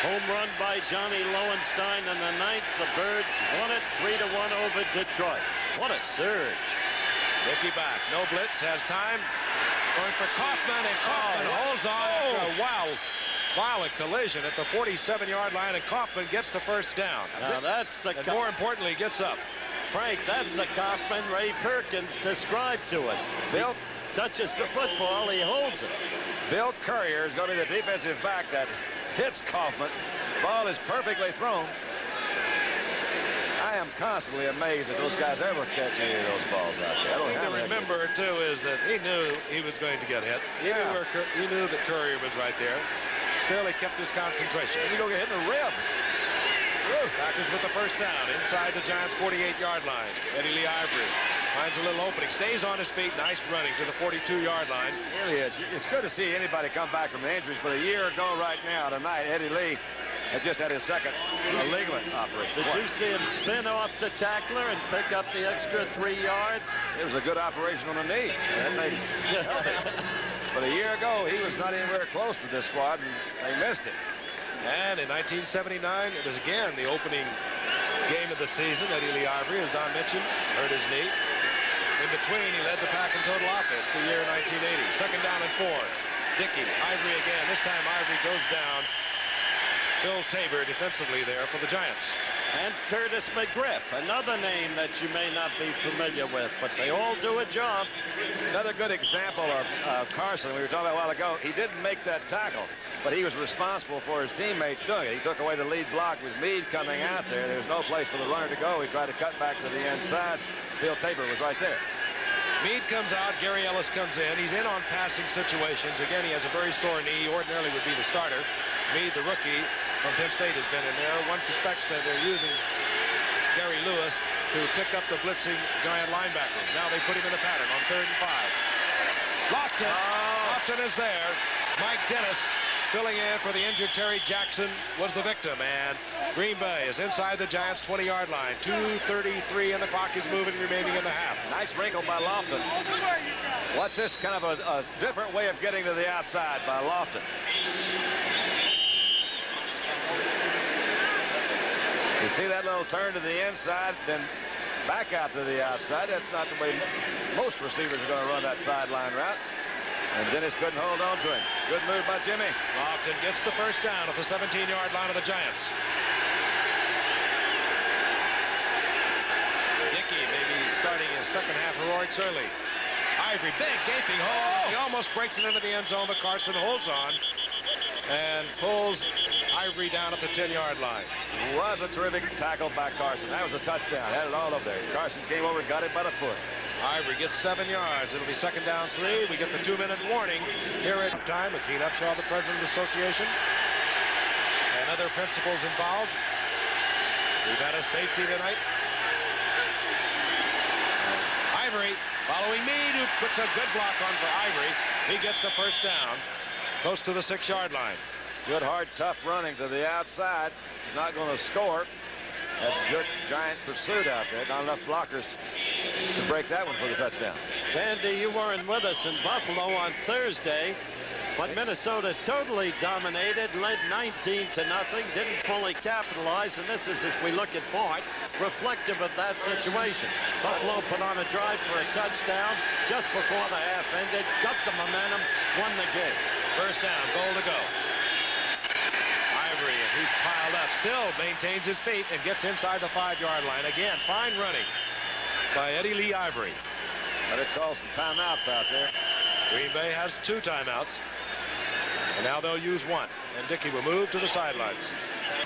Home run by Johnny Lowenstein in the 9th. The Birds won it 3-1 over Detroit. What a surge. Dickey back. No blitz. Has time. Going for Kaufman, and Kaufman holds on after a violent collision at the 47-yard line, and Kaufman gets the first down. Now that's the... And more importantly, gets up. Frank, that's the Kaufman Ray Perkins described to us. Bill touches the football, he holds it. Bill Courier is going to be the defensive back that hits Kaufman. Ball is perfectly thrown. I am constantly amazed that those guys ever catch any of those balls out there. The thing to remember, too, is that he knew he was going to get hit. He knew that Courier was right there. Still, he kept his concentration. And you go get hit in the ribs. Packers with the first down inside the Giants' 48-yard line. Eddie Lee Ivory finds a little opening, stays on his feet, nice running to the 42-yard line. It really is. It's good to see anybody come back from injuries, but a year ago right now, tonight, Eddie Lee had just had his second ligament operation. Did you see him spin off the tackler and pick up the extra 3 yards? It was a good operation on the knee. That makes But a year ago, he was not anywhere close to this squad, and they missed it. And in 1979, it was again the opening game of the season. Eddie Lee Ivory, as Don mentioned, hurt his knee. In between, he led the pack in total offense the year 1980. Second down and 4. Dickey, Ivory again. This time Ivory goes down. Bill Tabor defensively there for the Giants. And Curtis McGriff, another name that you may not be familiar with, but they all do a job. Another good example of Carson, we were talking about a while ago. He didn't make that tackle, but he was responsible for his teammates doing it. He took away the lead block with Meade coming out there. There was no place for the runner to go. He tried to cut back to the inside. Bill Tabor was right there. Meade comes out, Gary Ellis comes in. He's in on passing situations. Again, he has a very sore knee. Ordinarily would be the starter. Meade, the rookie from Penn State, has been in there. One suspects that they're using Gary Lewis to pick up the blitzing Giant linebackers. Now they put him in the pattern on 3rd and 5. Lofton. Lofton is there. Mike Dennis filling in for the injured Terry Jackson was the victim, and Green Bay is inside the Giants' 20-yard line. 2:33 and the clock is moving, remaining in the half. Nice wrinkle by Lofton. Watch this, kind of a different way of getting to the outside by Lofton. You see that little turn to the inside, then back out to the outside. That's not the way most receivers are going to run that sideline route. And Dennis couldn't hold on to him. Good move by Jimmy. Lofton gets the first down at the 17-yard line of the Giants. Dickey maybe starting his second half heroics early. Ivory, big gaping hole. He almost breaks it into the end zone, but Carson holds on and pulls Ivory down at the 10-yard line. Was a terrific tackle by Carson. That was a touchdown. Had it all up there. Carson came over and got it by the foot. Ivory gets 7 yards. It'll be second down 3. We get the 2-minute warning here at time. McKean Upshaw, the president of the association, and other principals involved. We've had a safety tonight. Ivory following Meade, who puts a good block on for Ivory. He gets the first down, close to the 6-yard line. Good, hard, tough running to the outside. Not going to score. That Giant pursuit out there. Not enough blockers to break that one for the touchdown. Dandy, you weren't with us in Buffalo on Thursday, but Minnesota totally dominated, led 19-0, didn't fully capitalize, and this is, as we look at Bart, reflective of that situation. Buffalo put on a drive for a touchdown just before the half ended, got the momentum, won the game. First down, goal to go. Ivory, and he's piled up, still maintains his feet and gets inside the 5-yard line. Again, fine running by Eddie Lee Ivory. Better call some timeouts out there. Green Bay has 2 timeouts, and now they'll use 1. And Dickey will move to the sidelines.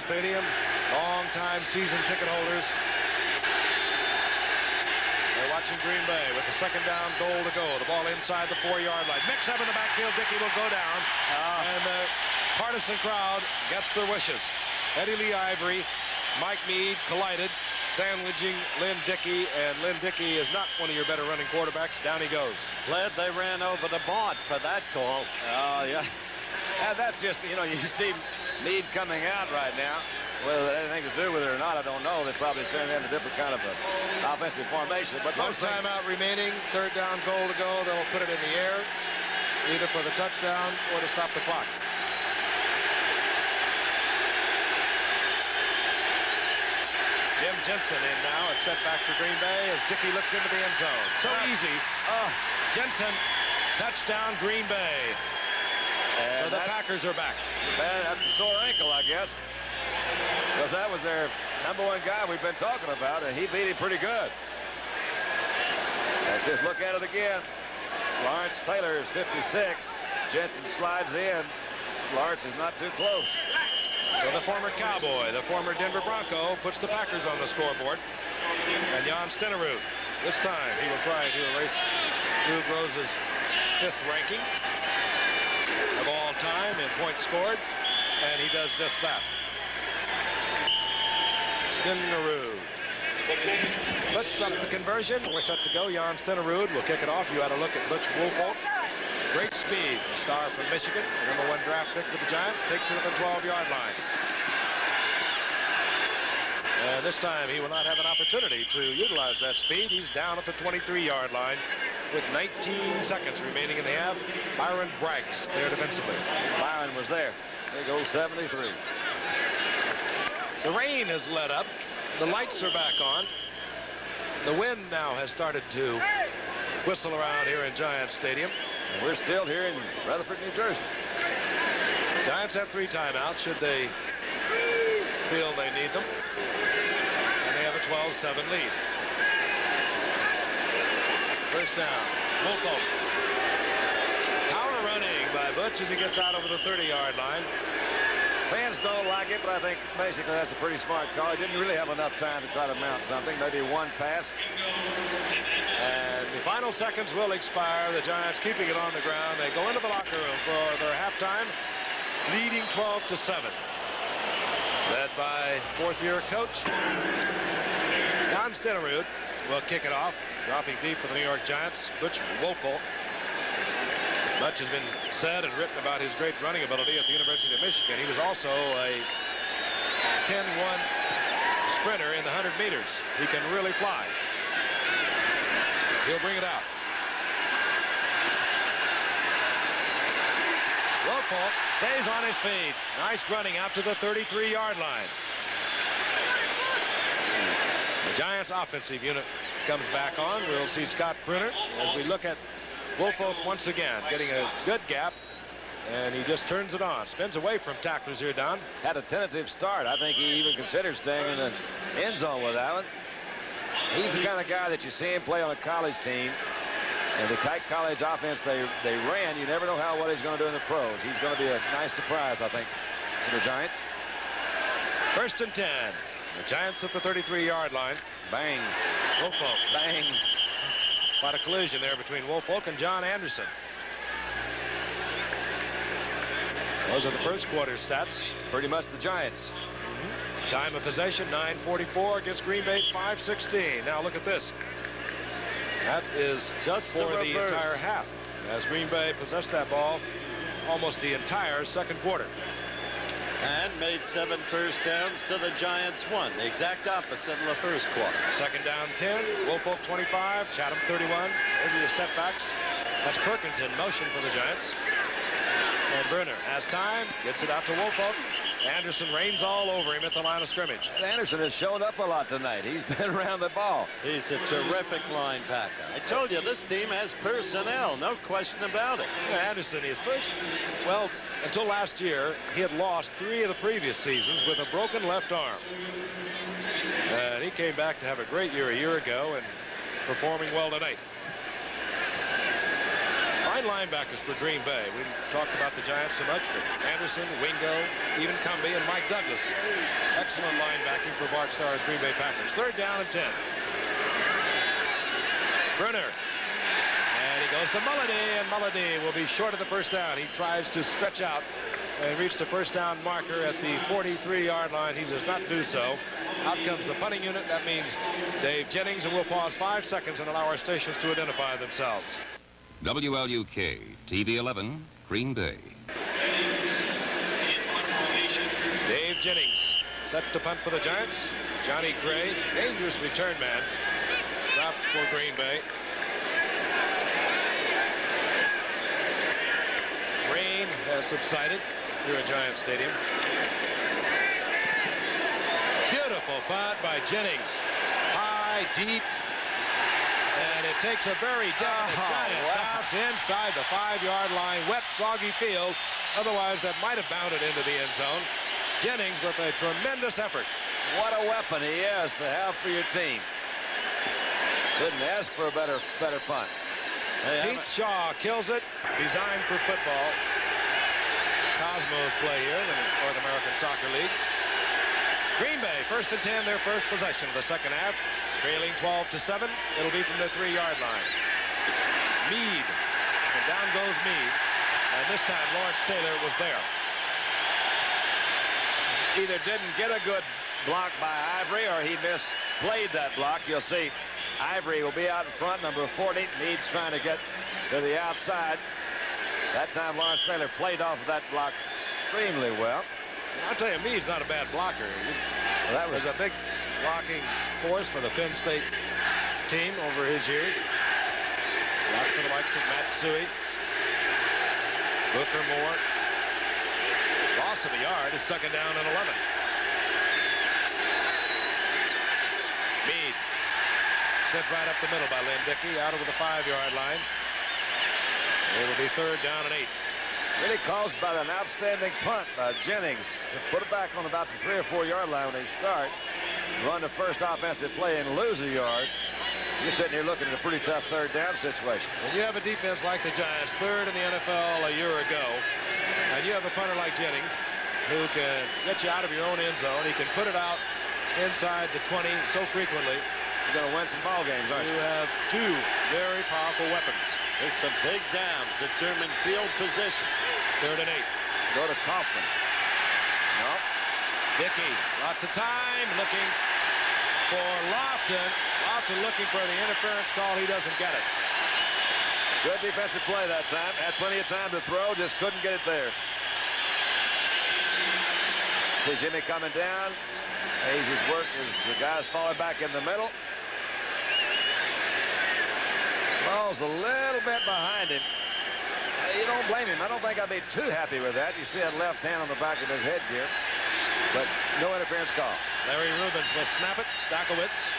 Stadium, long-time season ticket holders. They're watching Green Bay with the second down, goal to go. The ball inside the 4-yard line. Mix up in the backfield. Dickey will go down, and the partisan crowd gets their wishes. Eddie Lee Ivory, Mike Meade collided, sandwiching Lynn Dickey, and Lynn Dickey is not one of your better running quarterbacks. Down he goes. Glad they ran over the Bart for that call. Oh, yeah. And that's just, you know, you see Meade coming out right now. Whether that had anything to do with it or not, I don't know. They're probably sending in a different kind of offensive formation. But One timeout remaining, third down, goal to go. They'll put it in the air, either for the touchdown or to stop the clock. Jim Jensen in now. It's set back for Green Bay as Dickey looks into the end zone. So easy. Jensen Touchdown, Green Bay. And so the Packers are back. That's a sore ankle, I guess. Because that was their #1 guy we've been talking about, and he beat him pretty good. Let's just look at it again. Lawrence Taylor is 56. Jensen slides in. Lawrence is not too close. So the former Cowboy, the former Denver Bronco, puts the Packers on the scoreboard. And Jan Stenerud, this time he will try to erase Lou Groza's 5th ranking of all time in points scored, and he does just that. Stenerud. Let's up the conversion. We're set to go. Jan Stenerud will kick it off. You had a look at Butch Woolfolk. Great speed. A star from Michigan, the #1 draft pick for the Giants, takes it at the 12-yard line. And this time he will not have an opportunity to utilize that speed. He's down at the 23-yard line with 19 seconds remaining in the half. Byron Braggs there defensively. Byron was there. They go 73. The rain has let up. The lights are back on. The wind now has started to whistle around here in Giants Stadium. And we're still here in Rutherford, New Jersey. Giants have 3 timeouts should they feel they need them. And they have a 12-7 lead. First down. Woolfolk. Power running by Butch as he gets out over the 30-yard line. Fans don't like it, but I think basically that's a pretty smart call. He didn't really have enough time to try to mount something. Maybe one pass. And the final seconds will expire. The Giants keeping it on the ground. They go into the locker room for their halftime, leading 12-7. Led by 4th-year coach Jan Stenerud will kick it off, dropping deep for the New York Giants. Butch Woolfolk. Much has been said and written about his great running ability at the University of Michigan. He was also a 10-1 sprinter in the 100 meters. He can really fly. He'll bring it out. Woolfolk stays on his feet. Nice running out to the 33-yard line. The Giants offensive unit comes back on. We'll see Scott Brunner as we look at Woolfolk once again getting a good gap, and he just turns it on. Spins away from tacklers here, Don. Had a tentative start. I think he even considered staying in the end zone with that one. He's the kind of guy that you see him play on a college team, and the college offense they ran, you never know what he's going to do in the pros. He's going to be a nice surprise, I think, for the Giants. 1st and 10. The Giants at the 33-yard line. Bang. Woolfolk. Bang. Quite a collision there between Woolfolk and John Anderson. Those are the first quarter stats. Pretty much the Giants. Time of possession, 9:44 against Green Bay's 5:16. Now look at this. That is just for the entire half, as Green Bay possessed that ball almost the entire second quarter. And made 7 first downs to the Giants 1. The exact opposite of the first quarter. Second down 10. Woolfolk 25. Chatham 31. Those are your setbacks. That's Perkins in motion for the Giants. And Brunner has time. Gets it out to Woolfolk. Anderson reigns all over him at the line of scrimmage. Anderson has shown up a lot tonight. He's been around the ball. He's a terrific linebacker. I told you this team has personnel. No question about it. Yeah, Anderson is first. Well, until last year, he had lost 3 of the previous seasons with a broken left arm. And he came back to have a great year a year ago and performing well tonight. Fine linebackers for Green Bay. We talked about the Giants so much, but Anderson, Wingo, even Cumbie, and Mike Douglas. Excellent linebacking for Bart Starr's Green Bay Packers. 3rd down and 10. Brunner. And he goes to Mulledy, and Mulledy will be short of the first down. He tries to stretch out and reach the first down marker at the 43-yard line. He does not do so. Out comes the punting unit. That means Dave Jennings, and we'll pause 5 seconds and allow our stations to identify themselves. WLUK, TV 11, Green Bay. Dave Jennings set to punt for the Giants. Johnny Gray, dangerous return man, drops for Green Bay. Rain has subsided here at Giant Stadium. Beautiful punt by Jennings. High, deep, And it takes a very definite giant bounce inside the 5-yard line. Wet, soggy field. Otherwise, that might have bounded into the end zone. Jennings with a tremendous effort. What a weapon he is to have for your team. Couldn't ask for a better punt. Pete Shaw kills it. Designed for football. Cosmos play here in the North American Soccer League. Green Bay, 1st and 10, their first possession of the second half. Trailing 12-7. It'll be from the 3-yard line. Meade. And down goes Meade. And this time Lawrence Taylor was there. Either didn't get a good block by Ivory or he misplayed that block. You'll see Ivory will be out in front, number 40. Meade's trying to get to the outside. That time Lawrence Taylor played off of that block extremely well. I'll tell you, Meade's not a bad blocker. Well, that was a big blocking force for the Penn State team over his years. Blocked for the likes of Matsui, Booker Moore. Loss of a yard. It's 2nd down and 11. Meade sent right up the middle by Lynn Dickey, out over the 5-yard line. It will be 3rd down and 8. Really caused by an outstanding punt by Jennings to put it back on about the 3 or 4-yard line when they start. Run the first offensive play and lose a yard. You're sitting here looking at a pretty tough 3rd down situation. When you have a defense like the Giants, 3rd in the NFL a year ago, and you have a punter like Jennings who can get you out of your own end zone. He can put it out inside the 20 so frequently. You're going to win some ball games, aren't you? You have 2 very powerful weapons. There's some big down, determined field position. 3rd and 8. Go to Kaufman. Nope. Dickey, lots of time, looking for Lofton. Lofton looking for the interference call. He doesn't get it. Good defensive play that time. Had plenty of time to throw, just couldn't get it there. See Jimmy coming down. Hayes' work as the guys falling back in the middle. Ball's a little bit behind him. You don't blame him. I don't think I'd be too happy with that. You see that left hand on the back of his headgear. But no interference call. Larry Rubens will snap it. Stakowitz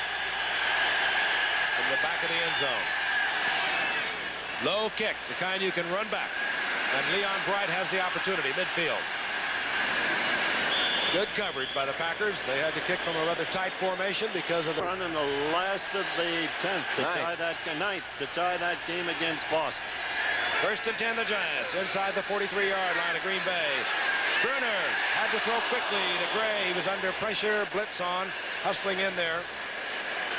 from the back of the end zone. Low kick, the kind you can run back. And Leon Bright has the opportunity, midfield. Good coverage by the Packers. They had to kick from a rather tight formation because of the run in the last of the 10th to tie that ninth to tie that game against Boston. 1st and 10, the Giants inside the 43-yard line of Green Bay. Bruner had to throw quickly to Gray. He was under pressure, blitz on, hustling in there.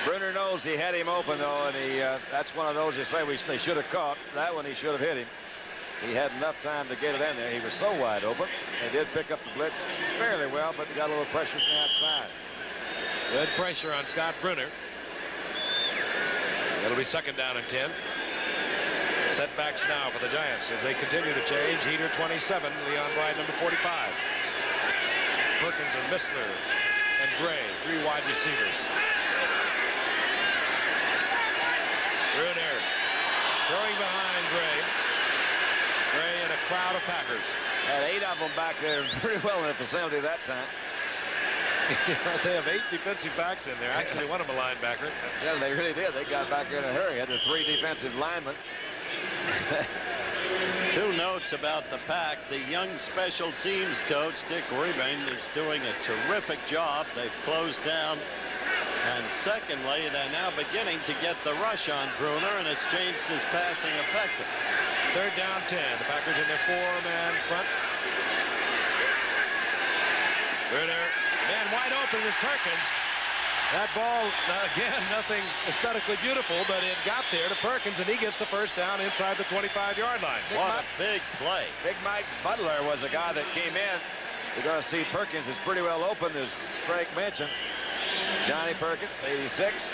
Bruner knows he had him open though, and that's one of those you say they should have caught. That one he should have hit him. He had enough time to get it in there. He was so wide open. They did pick up the blitz fairly well, but got a little pressure from the outside. Good pressure on Scott Bruner. It'll be 2nd down and 10. Setbacks now for the Giants as they continue to change. Heater 27, Leon Bright number 45. Perkins and Missler and Gray, 3 wide receivers. Bruner throwing behind Gray. Gray and a crowd of Packers. Had 8 of them back there pretty well in the vicinity that time. They have 8 defensive backs in there. Actually, one of them a linebacker. Yeah, they really did. They got back there in a hurry. Had the 3 defensive linemen. 2 notes about the Pack. The young special teams coach, Dick Rubin, is doing a terrific job. They've closed down. And secondly, they're now beginning to get the rush on Bruner, and it's changed his passing effective. 3rd down 10. The Packers in their 4-man front. Bruner, man wide open with Perkins. That ball, again, nothing aesthetically beautiful, but it got there to Perkins, and he gets the 1st down inside the 25-yard line. What a big play. Big Mike Butler was a guy that came in. You're going to see Perkins is pretty well open, as Frank mentioned. Johnny Perkins, 86.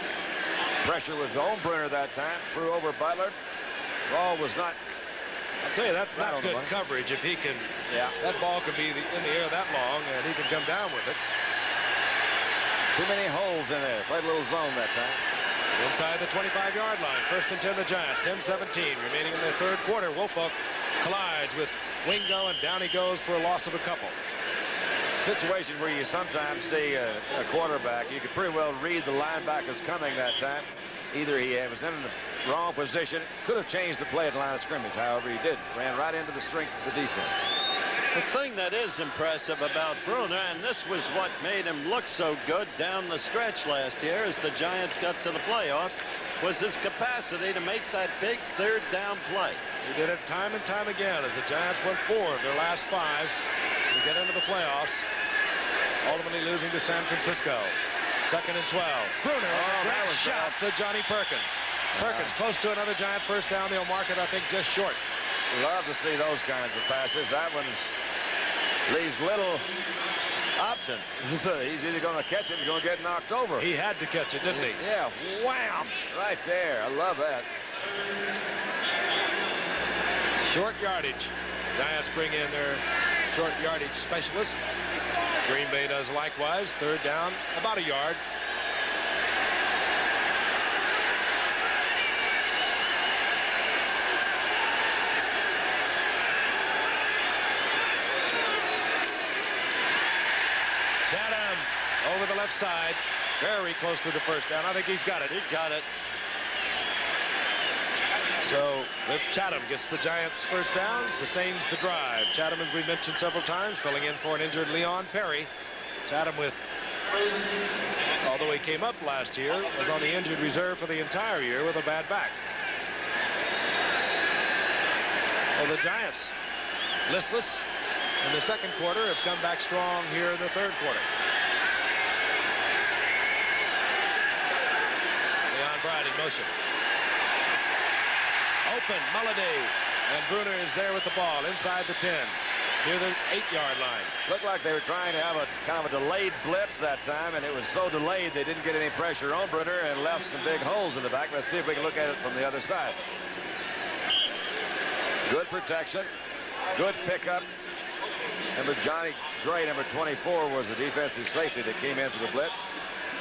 Pressure was on Bruner that time. Threw over Butler. Ball was not. I'll tell you, that's right not good coverage if he can. Yeah. That ball can be in the air that long, and he can come down with it. Too many holes in there. Played a little zone that time. Inside the 25-yard line. 1st and 10, the Giants. 10-17 remaining in the 3rd quarter. Woolfolk collides with Wingo, and down he goes for a loss of a couple. Situation where you sometimes see a quarterback. You could pretty well read the linebackers coming that time. Either he was in the wrong position, could have changed the play at the line of scrimmage. However, he did. Ran right into the strength of the defense. The thing that is impressive about Bruner, and this was what made him look so good down the stretch last year as the Giants got to the playoffs, was his capacity to make that big third down play. He did it time and time again as the Giants won 4 of their last 5 to get into the playoffs, ultimately losing to San Francisco. 2nd and 12. Bruner, great shot to Johnny Perkins. Perkins close to another Giant first down. They'll mark it, I think, just short. Love to see those kinds of passes. That one leaves little option. He's either going to catch it or going to get knocked over. He had to catch it, didn't he? Yeah, wham! Right there. I love that. Short yardage. Giants bring in their short yardage specialist. Green Bay does likewise. 3rd down, about a yard. Chatham over the left side, very close to the first down. I think he's got it. He got it. So if Chatham gets the Giants first down, sustains the drive. Chatham, as we mentioned several times, filling in for an injured Leon Perry. Chatham, with, although he came up last year, was on the injured reserve for the entire year with a bad back. Well, the Giants, listless in the 2nd quarter, have come back strong here in the 3rd quarter. Leon Bryant in motion. Open, Mulliday, and Bruner is there with the ball inside the 10, near the 8-yard line. Looked like they were trying to have a kind of a delayed blitz that time, and it was so delayed they didn't get any pressure on Bruner and left some big holes in the back. Let's see if we can look at it from the other side. Good protection, good pickup. Remember, Johnny Gray, number 24, was the defensive safety that came into the blitz.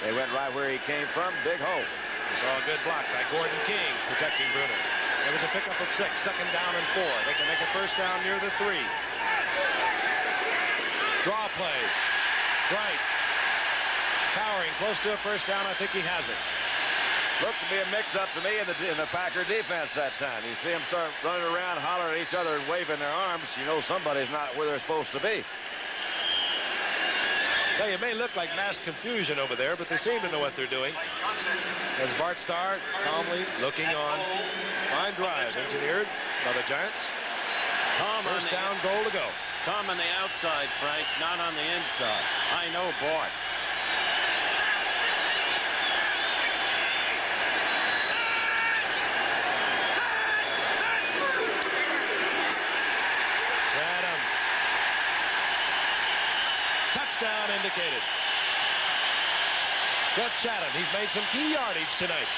They went right where he came from, big hole. We saw a good block by Gordon King protecting Bruner. There was a pickup of 6, 2nd down and 4. They can make a first down near the 3. Draw play. Bright. Cowering close to a first down. I think he has it. Looked to be a mix-up to me in the Packer defense that time. You see them start running around, hollering at each other and waving their arms. You know somebody's not where they're supposed to be. Now, it may look like mass confusion over there, but they seem to know what they're doing. As Bart Starr calmly looking on. Fine drive engineered by the Giants. First down, goal to go. Come on the outside, Frank, not on the inside. I know Bart. Chatham. Touchdown indicated. Jeff Chatham, he's made some key yardage tonight.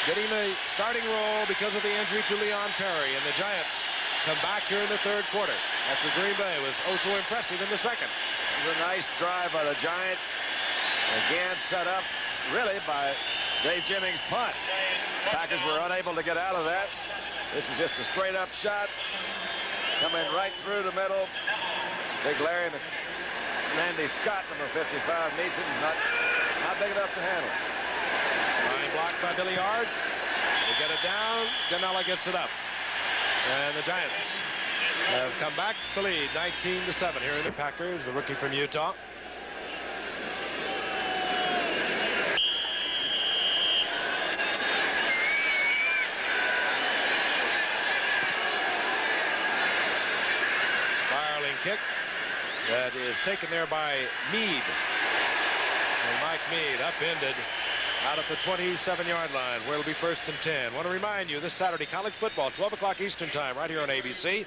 Getting the starting role because of the injury to Leon Perry, and the Giants come back here in the 3rd quarter after Green Bay was oh so impressive in the 2nd. It was a nice drive by the Giants. Again, set up really by Dave Jennings' punt. Packers were unable to get out of that. This is just a straight up shot. Coming right through the middle. Big Larry Randy Scott, number 55, meets him. Not big enough to handle. Fine block by Billy Yard. They get it down. Ganella gets it up. And the Giants have come back to lead 19-7 here in the Packers, the rookie from Utah. Spiraling kick that is taken there by Meade. And Mike Meade upended out at the 27-yard line, where it'll be 1st and 10. I want to remind you, this Saturday, college football, 12 o'clock Eastern time, right here on ABC.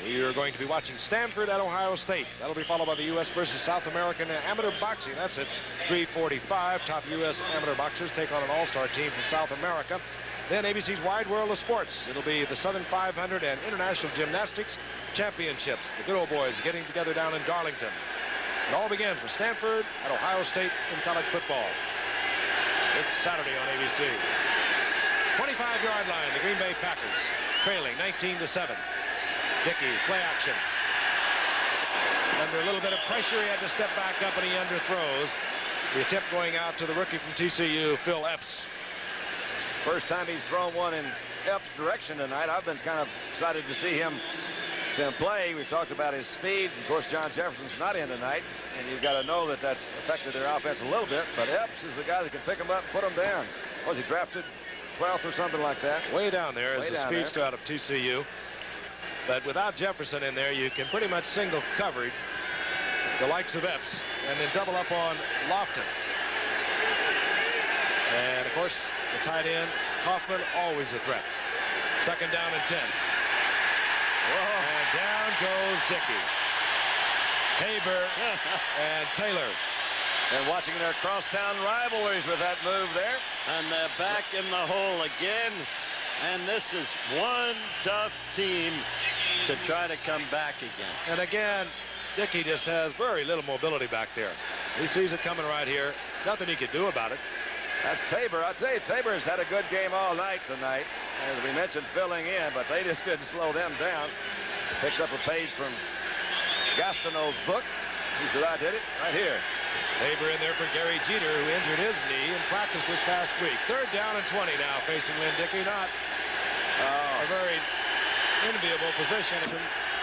We are going to be watching Stanford at Ohio State. That'll be followed by the U.S. versus South American amateur boxing. That's at 3:45. Top U.S. amateur boxers take on an all-star team from South America. Then ABC's Wide World of Sports. It'll be the Southern 500 and International Gymnastics Championships. The good old boys getting together down in Darlington. It all begins with Stanford at Ohio State in college football. It's Saturday on ABC. 25-yard line, the Green Bay Packers trailing 19-7. Dickey, play action. Under a little bit of pressure, he had to step back up and he underthrows. The attempt going out to the rookie from TCU, Phil Epps. First time he's thrown one in Epps' direction tonight. I've been kind of excited to see him play. We've talked about his speed. Of course, John Jefferson's not in tonight, and you've got to know that that's affected their offense a little bit. But Epps is the guy that can pick them up and put them down. Was he drafted 12th or something like that? Way down there as a speedster out of TCU. But without Jefferson in there, you can pretty much single coverage the likes of Epps and then double up on Lofton. And of course, the tight end, Kaufman, always a threat. Second down and 10. Whoa. And down goes Dickey. Haber and Taylor. And watching their crosstown rivalries with that move there. And they're back in the hole again. And this is one tough team to try to come back against. And again, Dickey just has very little mobility back there. He sees it coming right here. Nothing he can do about it. That's Tabor. I'll tell you, Tabor has had a good game all night tonight. As we mentioned, filling in, but they just didn't slow them down. Picked up a page from Gastineau's book. He said, I did it right here. Tabor in there for Gary Jeter, who injured his knee in practice this past week. Third down and 20 now facing Lynn Dickey. Not a very enviable position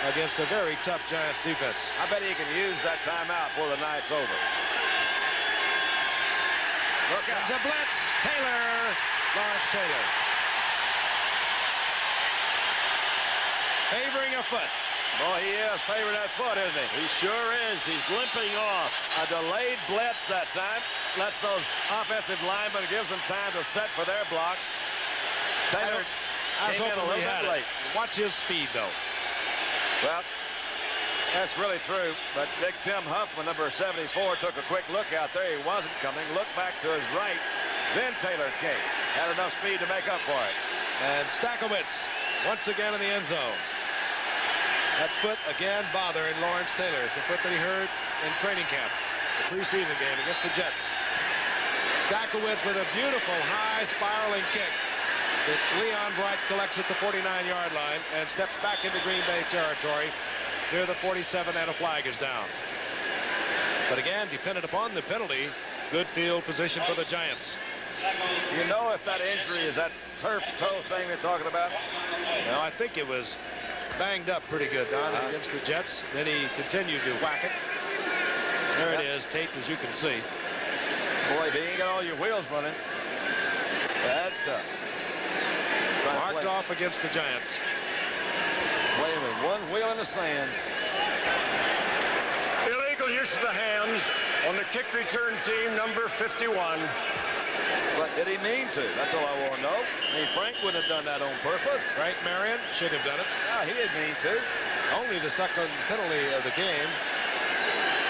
against a very tough Giants defense. I bet he can use that timeout before the night's over. Look out. There's a blitz. Taylor. Lawrence Taylor. Favoring a foot. Boy, he is favoring that foot, isn't he? He sure is. He's limping off. A delayed blitz that time. Lets those offensive linemen, gives them time to set for their blocks. Taylor came in a little bit late. Watch his speed, though. Well, that's really true. But Big Tim Huffman, number 74, took a quick look out there. He wasn't coming. Looked back to his right. Then Taylor came. Had enough speed to make up for it. And Stakowitz once again in the end zone. That foot again bothering Lawrence Taylor. It's a foot that he hurt in training camp, the preseason game against the Jets. Stakowitz with a beautiful high spiraling kick, which Leon Bright collects at the 49-yard line and steps back into Green Bay territory near the 47, and a flag is down. But again, dependent upon the penalty, good field position for the Giants. Do you know if that injury is that turf toe thing they're talking about? No, I think it was banged up pretty good, Don, against the Jets. Then he continued to whack it. There it is, taped as you can see. Boy, if you ain't got all your wheels running, that's tough. Marked off against the Giants. Playing with one wheel in the sand. Illegal use of the hands on the kick return team, number 51. What did he mean to? That's all I want to know. I mean, Frank wouldn't have done that on purpose. Frank Marion should have done it. Yeah, he didn't mean to. Only the second penalty of the game.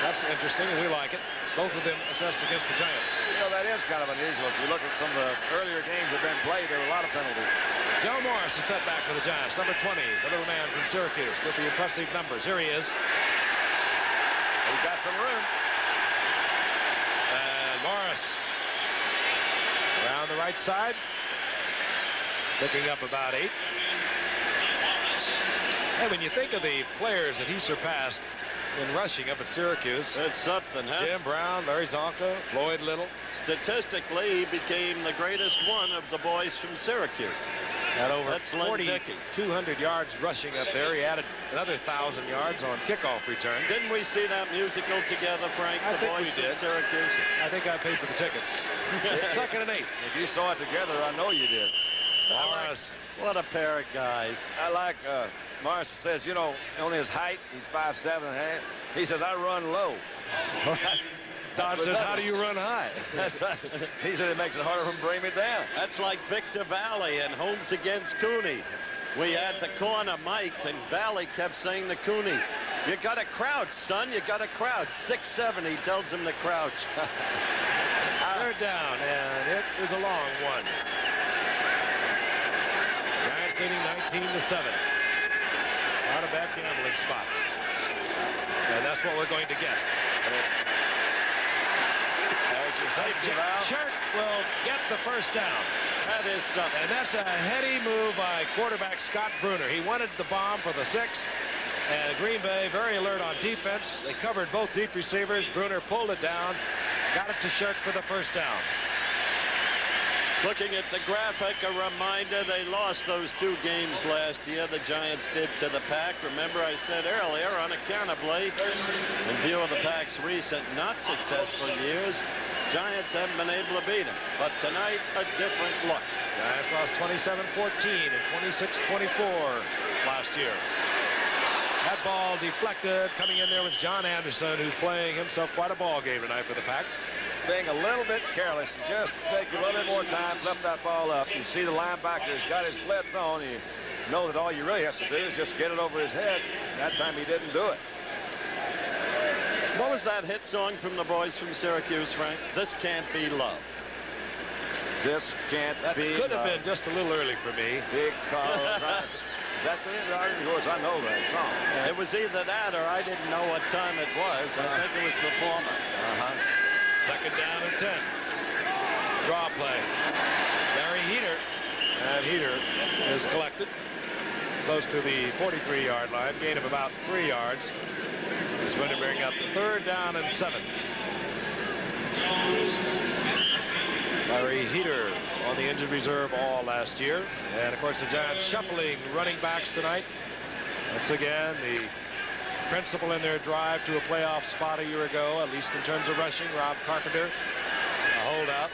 That's interesting, and we like it. Both of them assessed against the Giants. You know, that is kind of unusual. If you look at some of the earlier games that have been played, there were a lot of penalties. Joe Morris is set back for the Giants. Number 20, the little man from Syracuse with the impressive numbers. Here he is. He's got some room. And Morris around the right side, picking up about 8. And when you think of the players that he surpassed in rushing up at Syracuse, it's something, huh? Jim Brown, Larry Zonka, Floyd Little. Statistically, he became the greatest one of the boys from Syracuse. Had over That's 200 yards rushing up there. He added another 1,000 yards on kickoff returns. Didn't we see that musical together, Frank? I the think boys we from did. Syracuse. I think I paid for the tickets. Second and 8. If you saw it together, I know you did. Morris. What a pair of guys. I like Morris says, you know, only his height, he's 5'7". He says, I run low. Don says, how do you run high? That's right. He said it makes it harder for him to bring me down. That's like Victor Valley and Holmes against Cooney. We had the corner mic'd, and Valley kept saying to Cooney, you got to crouch, son. You got to crouch. 6'7", he tells him to crouch. Third down, and it is a long one. Giants leading 19-7. Not a bad gambling spot. And that's what we're going to get. There's your safety valve. Shirk will get the first down. That is something. And that's a heady move by quarterback Scott Bruner. He wanted the bomb for the 6. And Green Bay very alert on defense. They covered both deep receivers. Bruner pulled it down. Got it to Shirk for the first down. Looking at the graphic, a reminder they lost those 2 games last year. The Giants did to the Pack. Remember, I said earlier, unaccountably, in view of the Pack's recent not successful years, Giants haven't been able to beat them. But tonight, a different look. Giants lost 27-14 and 26-24 last year. That ball deflected. Coming in there was John Anderson, who's playing himself quite a ball game tonight for the Pack. Being a little bit careless. Just take a little bit more time, flip that ball up. You see the linebacker's got his blitz on. You know that all you really have to do is just get it over his head. That time he didn't do it. What was that hit song from the boys from Syracuse, Frank? This Can't Be Love. This can't That be. could have been just a little early for me. Because is that the yours? I know that song. It was either that or I didn't know what time it was. I think it was the former. Second down and 10. Draw play. Barry Heater. And Heater is collected close to the 43-yard line. Gain of about 3 yards. It's going to bring up the 3rd down and 7. Barry Heater on the injured reserve all last year. And, of course, the Giants shuffling running backs tonight. Once again, the principal in their drive to a playoff spot a year ago, at least in terms of rushing, Rob Carpenter. A holdout.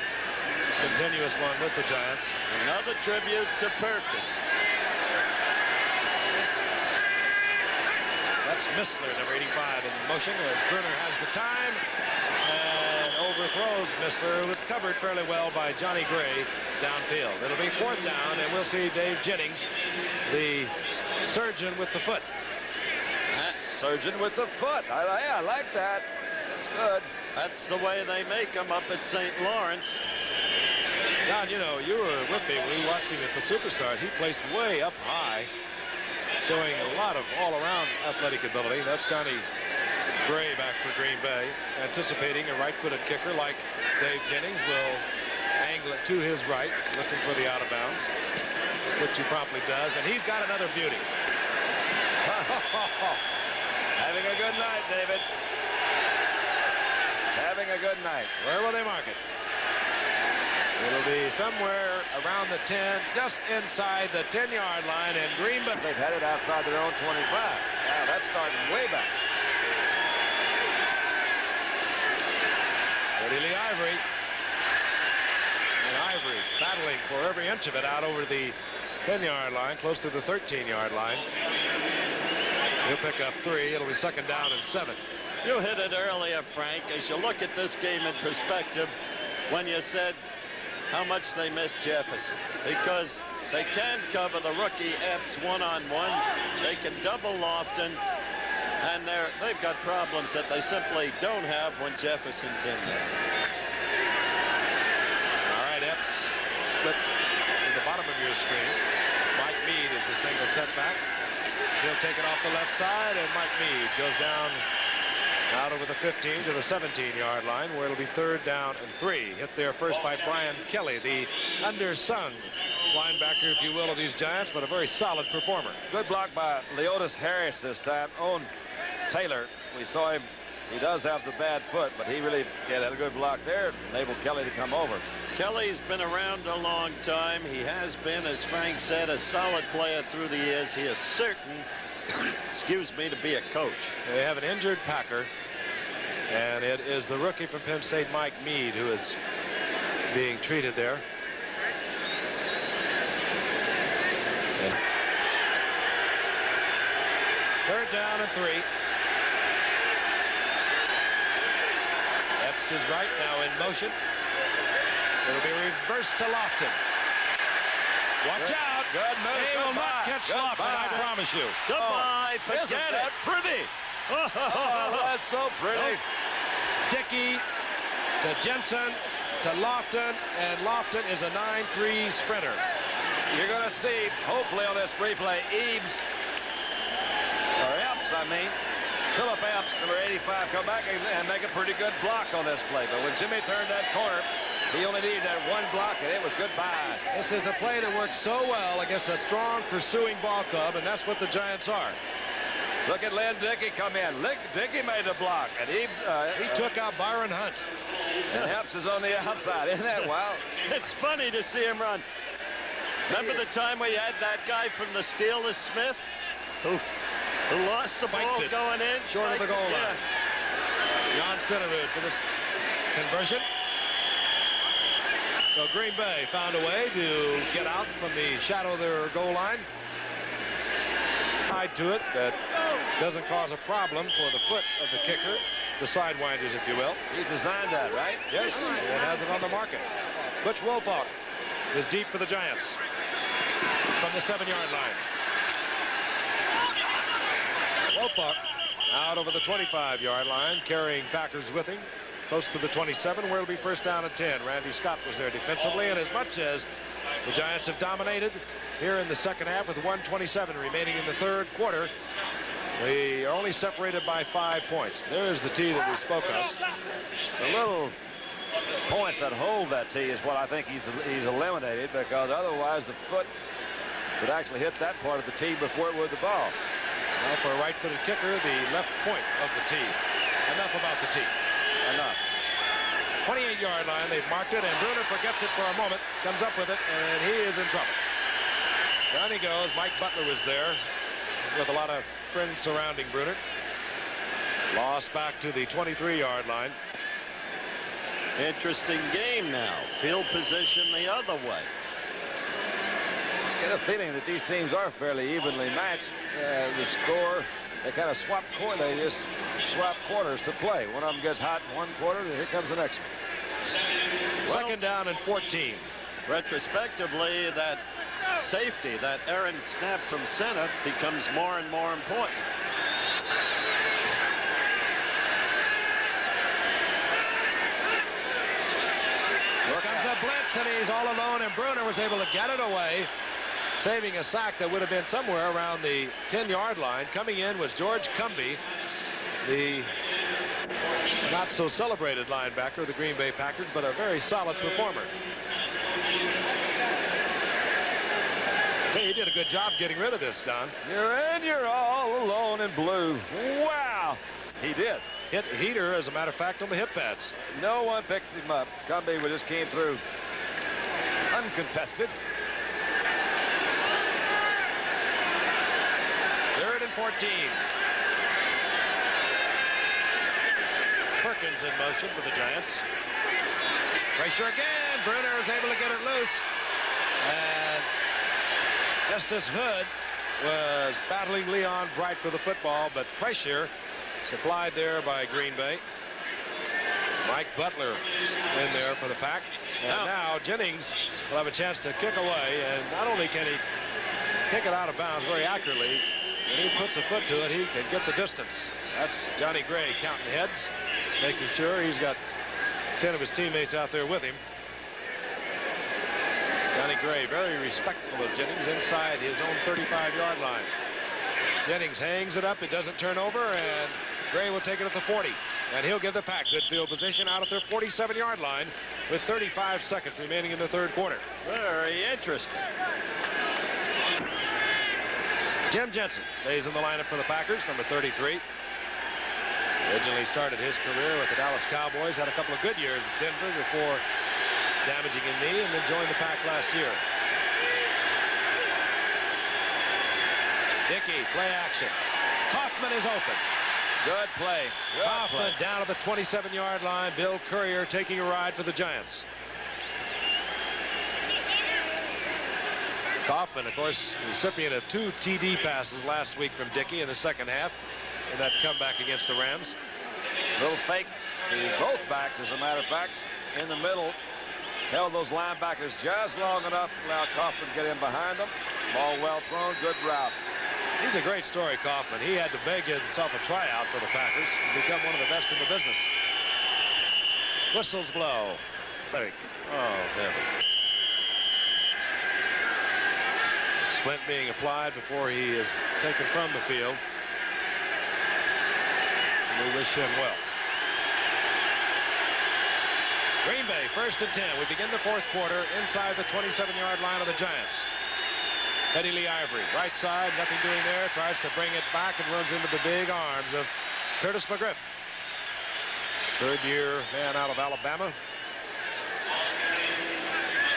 Continuous one with the Giants. Another tribute to Perkins. That's Missler, number 85, in motion as Bruner has the time and overthrows Missler, who was covered fairly well by Johnny Gray downfield. It'll be 4th down, and we'll see Dave Jennings, the surgeon with the foot. Surgeon with the foot. I like that. That's good. That's the way they make them up at St. Lawrence. Don, you know, you were with me when we watched him at the Superstars. He placed way up high, showing a lot of all-around athletic ability. That's Johnny Gray back for Green Bay, anticipating a right-footed kicker like Dave Jennings will angle it to his right, looking for the out of bounds, which he promptly does, and he's got another beauty. Having a good night, David. Having a good night. Where will they mark it? It'll be somewhere around the 10, just inside the 10-yard line, and Green Bay. They've had it outside their own 25. Wow, that's starting way back. Lee Ivory. And Ivory battling for every inch of it out over the 10-yard line, close to the 13-yard line. He'll pick up 3. It'll be 2nd down and 7. You hit it earlier, Frank, as you look at this game in perspective when you said how much they miss Jefferson, because they can cover the rookie Epps one-on-one. They can double Lofton, and they've got problems that they simply don't have when Jefferson's in there. All right, Epps split to the bottom of your screen. Mike Meade is the single setback. He'll take it off the left side, and Mike Meade goes down out over the 15 to the 17-yard line, where it'll be 3rd down and 3. Hit there first by Brian Kelly, the undersung linebacker, if you will, of these Giants, but a very solid performer. Good block by Leotis Harris this time on Taylor. We saw him. He does have the bad foot, but he really had a good block there. Enabled Kelly to come over. Kelly's been around a long time. He has been, as Frank said, a solid player through the years. He is certain, excuse me, to be a coach. They have an injured Packer, and it is the rookie from Penn State, Mike Meade, who is being treated there. And 3rd down and 3. Epps is right now in motion. It'll be reversed to Lofton. Watch out. Good move. They will not catch Lofton, I promise you. Goodbye. Isn't Forget that it. pretty? Oh, that's so pretty. Dickey to Jensen to Lofton, and Lofton is a 9-3 sprinter. You're going to see, hopefully on this replay, Epps, I mean, Philip Epps, number 85, come back and make a pretty good block on this play. But when Jimmy turned that corner, he only needed that one block, and it was goodbye. This is a play that worked so well against a strong pursuing ball club, and that's what the Giants are. Look at Lynn Dickey come in. Dickey made the block, and he took out Byron Hunt. And Epps is on the outside. Isn't that wild? It's funny to see him run. Remember the time we had that guy from the Steelers, Smith, who lost the ball going in? Short of the goal line. John Stenerud for this conversion. So Green Bay found a way to get out from the shadow of their goal line. Tied to it that doesn't cause a problem for the foot of the kicker, the sidewinders, if you will. He designed that, right? Yes, it has it on the market. Butch Wolfhawk is deep for the Giants from the 7-yard line. Wolfhawk out over the 25-yard line, carrying Packers with him close to the 27, where it'll be first down and 10. Randy Scott was there defensively, and as much as the Giants have dominated here in the second half with 1:27 remaining in the third quarter, they are only separated by 5 points. There's the tee that we spoke of. The little points that hold that tee is what I think he's eliminated, because otherwise the foot would actually hit that part of the tee before it would the ball. Well, for a right-footed kicker, the left point of the tee. Enough about the tee. Enough. 28-yard line, they've marked it, and Bruner forgets it for a moment, comes up with it, and he is in trouble. Down he goes. Mike Butler was there with a lot of friends surrounding Bruner. Lost back to the 23-yard line. Interesting game now. Field position the other way. I get a feeling that these teams are fairly evenly matched. The score, they kind of swap quarters to play. One of them gets hot in one quarter, and here comes the next one. Second down and 14. Retrospectively, that safety, that errant snap from center, becomes more and more important. Here comes a blitz, and he's all alone, and Bruner was able to get it away, saving a sack that would have been somewhere around the 10-yard line. Coming in was George Cumby, the not-so-celebrated linebacker of the Green Bay Packers, but a very solid performer. Hey, he did a good job getting rid of this, Don. You're all alone in blue. Wow. He did. Hit Heater, as a matter of fact, on the hip pads. No one picked him up. Cumby just came through uncontested. 3rd and 14. Perkins in motion for the Giants. Pressure again. Bruner is able to get it loose. And Justice Hood was battling Leon Bright for the football, but pressure supplied there by Green Bay. Mike Butler in there for the Pack. And now Jennings will have a chance to kick away, and not only can he kick it out of bounds very accurately, when he puts a foot to it, he can get the distance. That's Johnny Gray counting heads, making sure he's got 10 of his teammates out there with him. Johnny Gray very respectful of Jennings inside his own 35-yard line. Jennings hangs it up. It doesn't turn over, and Gray will take it at the 40. And he'll give the Pack good field position out at their 47-yard line with 35 seconds remaining in the third quarter. Very interesting. Jim Jensen stays in the lineup for the Packers, number 33. Originally started his career with the Dallas Cowboys, had a couple of good years in Denver before damaging a knee, and then joined the Pack last year. Dickey, play action. Kaufman is open. Good play. Kaufman down to the 27-yard line. Bill Courier taking a ride for the Giants. Kaufman, of course, recipient of 2 TD passes last week from Dickey in the second half in that comeback against the Rams. Little fake to both backs, as a matter of fact, in the middle. Held those linebackers just long enough to allow Kaufman to get in behind them. Ball well thrown, good route. He's a great story, Kaufman. He had to beg himself a tryout for the Packers and become one of the best in the business. Whistles blow. Oh, heavens. Splint being applied before he is taken from the field. We wish him well. Green Bay, 1st and 10. We begin the fourth quarter inside the 27-yard line of the Giants. Eddie Lee Ivory, right side, nothing doing there. Tries to bring it back and runs into the big arms of Curtis McGriff. Third-year man out of Alabama.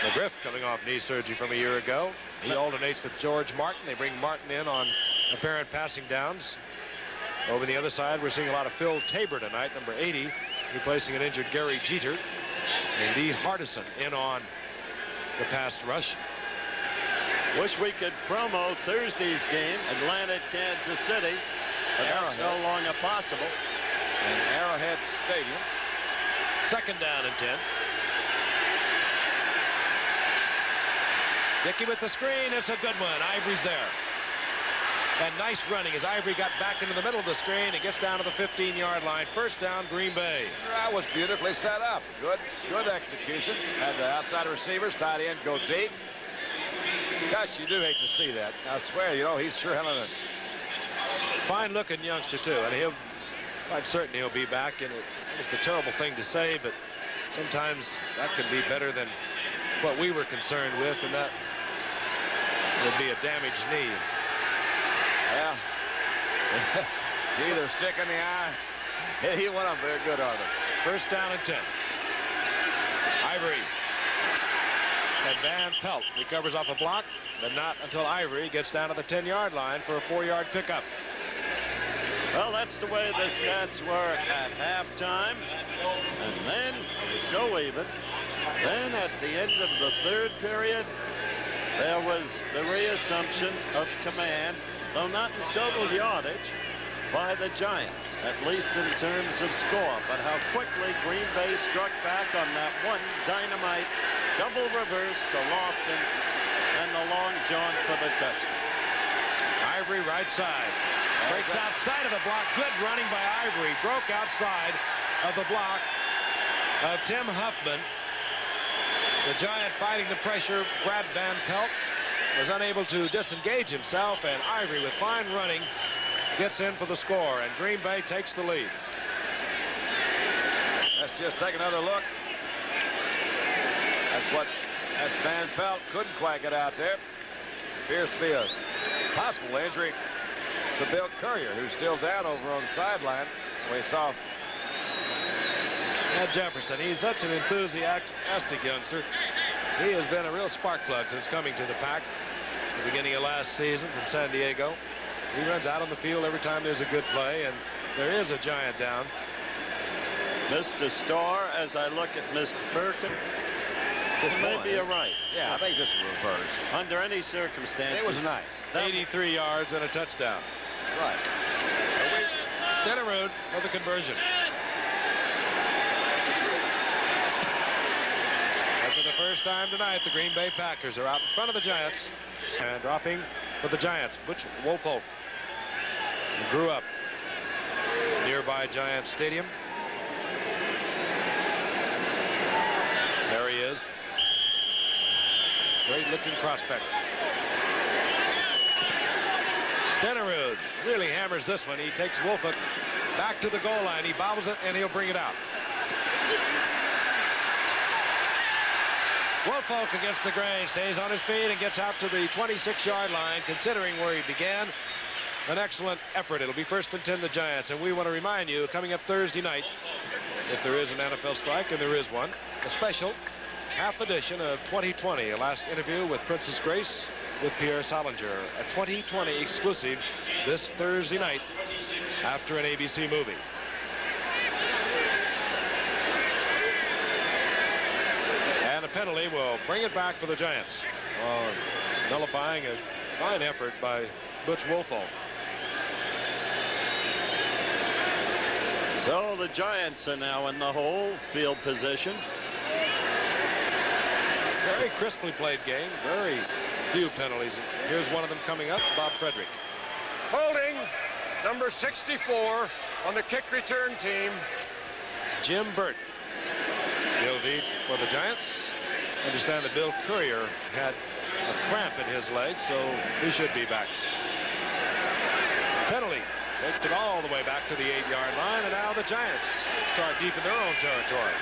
McGriff coming off knee surgery from a year ago. He alternates with George Martin. They bring Martin in on apparent passing downs. Over the other side, we're seeing a lot of Phil Tabor tonight, number 80, replacing an injured Gary Jeter. And Lee Hardison in on the pass rush. Wish we could promo Thursday's game, Atlanta, Kansas City, but that's no longer possible. In Arrowhead Stadium. Second down and 10. Dickey with the screen. It's a good one. Ivory's there. And nice running as Ivory got back into the middle of the screen and gets down to the 15-yard line. First down, Green Bay. That was beautifully set up. Good execution. Had the outside receivers, tight end go deep. Gosh, you do hate to see that. I swear, you know, he's sure having a fine-looking youngster, too. And I'm certain he'll be back. And it's a terrible thing to say, but sometimes that can be better than what we were concerned with, and that would be a damaged knee. Yeah. Either stick in the eye. He went up very good, Arthur. First down and 10. Ivory. And Van Pelt recovers off a block, but not until Ivory gets down to the 10-yard line for a 4-yard pickup. Well, that's the way the stats were at halftime. And then it was so even. Then at the end of the third period, there was the reassumption of command, though not in total yardage, by the Giants, at least in terms of score. But how quickly Green Bay struck back on that one dynamite double reverse to Lofton and the long jaunt for the touchdown. Ivory right side. Breaks outside of the block. Good running by Ivory. Broke outside of the block of Tim Huffman. The Giant fighting the pressure. Brad Van Pelt was unable to disengage himself, and Ivory with fine running gets in for the score, and Green Bay takes the lead. Let's just take another look. That's Van Pelt. Couldn't quite get out there. Appears to be a possible injury to Bill Courier, who's still down over on the sideline. We saw Jefferson. He's such an enthusiastic youngster. He has been a real spark plug since coming to the Pack at the beginning of last season from San Diego. He runs out on the field every time there's a good play, and there is a Giant down. Mr. Starr, as I look at Mr. Perkins, it may be a right. Yeah, I think just a reverse. Under any circumstances. It was nice. 83 yards and a touchdown. Right. Stenerud for the conversion. And for the first time tonight, the Green Bay Packers are out in front of the Giants. And dropping for the Giants, Butch Woolfolk. He grew up nearby Giant Stadium. There he is. Great looking prospect. Stenerud really hammers this one. He takes Woolfolk back to the goal line. He bobbles it, and he'll bring it out. Woolfolk against the grain, stays on his feet and gets out to the 26-yard line, considering where he began. An excellent effort. It'll be first and 10, the Giants. And we want to remind you, coming up Thursday night, if there is an NFL strike, and there is one, a special half edition of 2020, a last interview with Princess Grace with Pierre Salinger, a 2020 exclusive this Thursday night after an ABC movie. And a penalty will bring it back for the Giants, nullifying a fine effort by Butch Woolfolk. So the Giants are now in the hole, field position. Very crisply played game, very few penalties. Here's one of them coming up, Bob Frederick. Holding number 64 on the kick return team. Jim Burt. Guilty for the Giants. Understand that Bill Courier had a cramp in his leg, so he should be back. Penalty takes it all the way back to the 8-yard line, and now the Giants start deep in their own territory.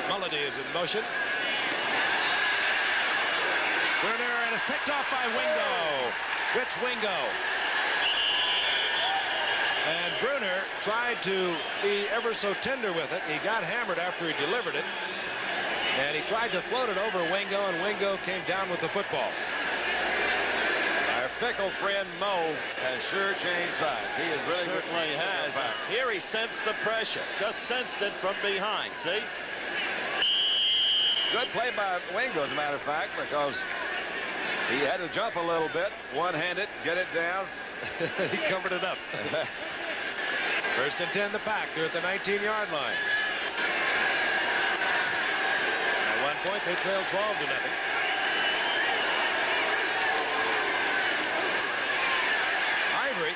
Mulledy is in motion. Bruner, and it's picked off by Wingo. Rich Wingo. And Bruner tried to be ever so tender with it. He got hammered after he delivered it. And he tried to float it over Wingo, and Wingo came down with the football. Our fickle friend Mo has sure changed sides. He has really Certainly has. Here he sensed the pressure. Just sensed it from behind. See? Good play by Wingo, as a matter of fact, because he had to jump a little bit, one-handed, get it down. He covered it up. First and 10, the Pack. They're at the 19-yard line. At one point, they trailed 12-0. Ivory,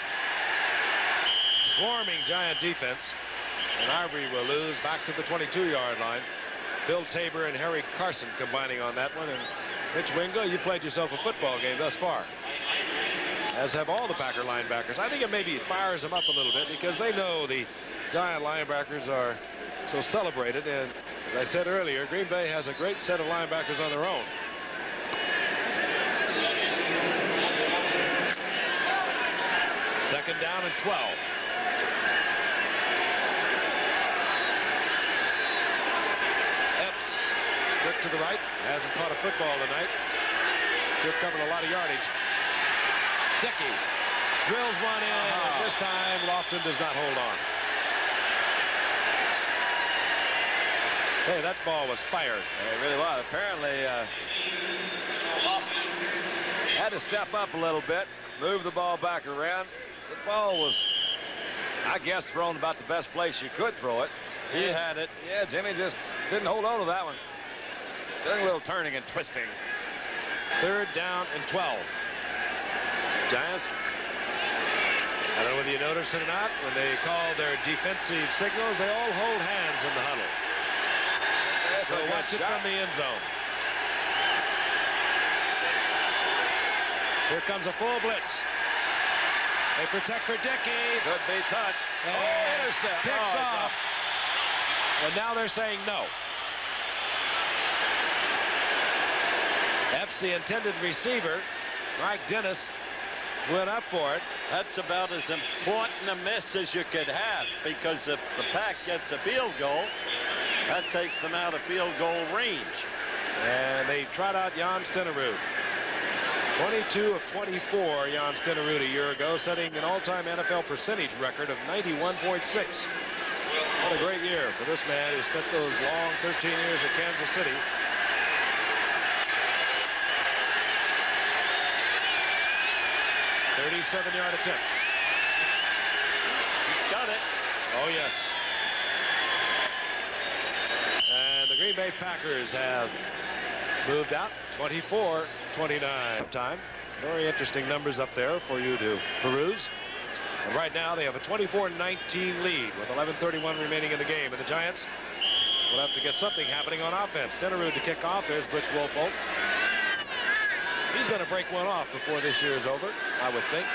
swarming Giant defense, and Ivory will lose back to the 22-yard line. Phil Tabor and Harry Carson combining on that one. And Rich Wingo, you played yourself a football game thus far, as have all the Packer linebackers. I think it maybe fires them up a little bit because they know the Giant linebackers are so celebrated. And as I said earlier, Green Bay has a great set of linebackers on their own. Second down and 12. Epps split to the right. Hasn't caught a football tonight. Should have covered a lot of yardage. Dickey drills one in. And this time Lofton does not hold on. Hey, that ball was fired. It really was. Apparently had to step up a little bit, move the ball back around. The ball was, I guess, thrown about the best place you could throw it. He had it. Yeah, Jimmy just didn't hold on to that one. Doing a little turning and twisting. Third down and 12. Giants, I don't know whether you noticed it or not, when they call their defensive signals, they all hold hands in the huddle. That's So a watch good it shot. from the end zone. Here comes a full blitz. They protect for Dickey. Could be touched. And intercept. Picked off. And now they're saying no. Epps, the intended receiver, Mike Dennis, went up for it. That's about as important a miss as you could have, because if the Pack gets a field goal, that takes them out of field goal range. And they trot out Jan Stenerud. 22 of 24, Jan Stenerud a year ago, setting an all-time NFL percentage record of 91.6. What a great year for this man who spent those long 13 years at Kansas City. .37-yard attempt. He's got it. Oh, yes. And the Green Bay Packers have moved out 24-29 time. Very interesting numbers up there for you to peruse. And right now they have a 24-19 lead with 11:31 remaining in the game. And the Giants will have to get something happening on offense. Stenerud to kick off. There's Butch Wolfold. He's going to break one off before this year is over, I would think.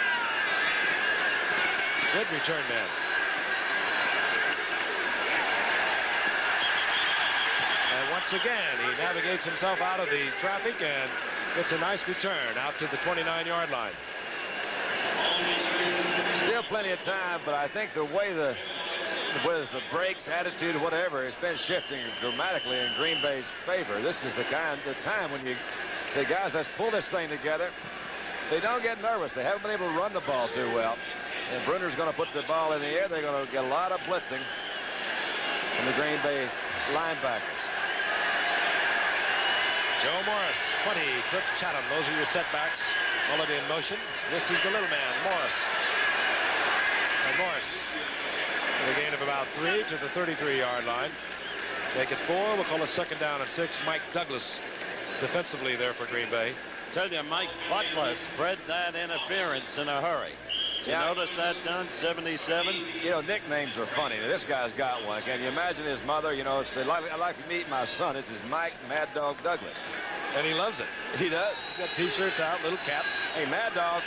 Good return man. And once again, he navigates himself out of the traffic and gets a nice return out to the 29-yard line. Still plenty of time, but I think the way with the breaks, attitude, whatever, it's been shifting dramatically in Green Bay's favor. This is the time when you say, guys, let's pull this thing together. They don't get nervous. They haven't been able to run the ball too well. And Bruner's going to put the ball in the air. They're going to get a lot of blitzing from the Green Bay linebackers. Joe Morris, 20, Cliff Chatham. Those are your setbacks. Mullet in motion. This is the little man, Morris. And Morris, with a gain of about 3 to the 33-yard line. Make it 4. We'll call it second down and 6. Mike Douglas defensively there for Green Bay. Tell you, Mike Butler spread that interference in a hurry. Did you notice that, Dunn? 77? You know, nicknames are funny. Now, this guy's got one. Can you imagine his mother? You know, say, I'd like to meet my son. This is Mike Mad Dog Douglas. And he loves it. He does. He's got T-shirts out, little caps. Hey, Mad Dog.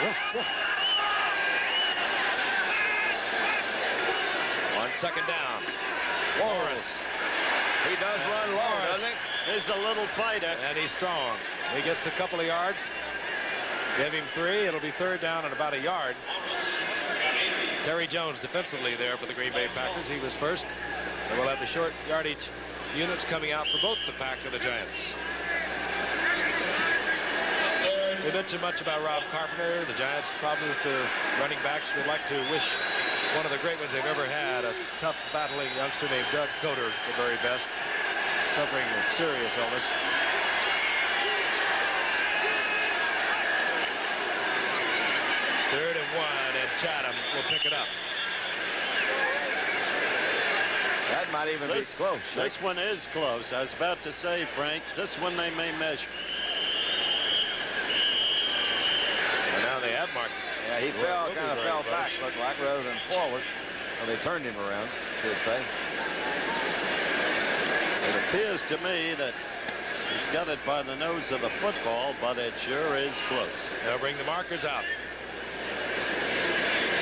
Woof, woof. On second down, Morris. He does run low, doesn't he? is a little fighter. And he's strong. He gets a couple of yards. Give him 3. It'll be 3rd down and about a yard. Terry Jones defensively there for the Green Bay Packers. He was first. And we'll have the short yardage units coming out for both the Pack and the Giants. We mentioned much about Rob Carpenter. The Giants probably with the running backs would like to wish one of the great ones they've ever had, a tough battling youngster named Doug Coder, the very best, suffering a serious illness. Third and 1, and Chatham will pick it up. That might even be close. This one is close. I was about to say, Frank, this one they may measure. And now they have marked. Yeah, he kind of fell back, looked like, rather than forward. Well, they turned him around, I should say. It appears to me that he's got it by the nose of the football, but it sure is close. They'll bring the markers out.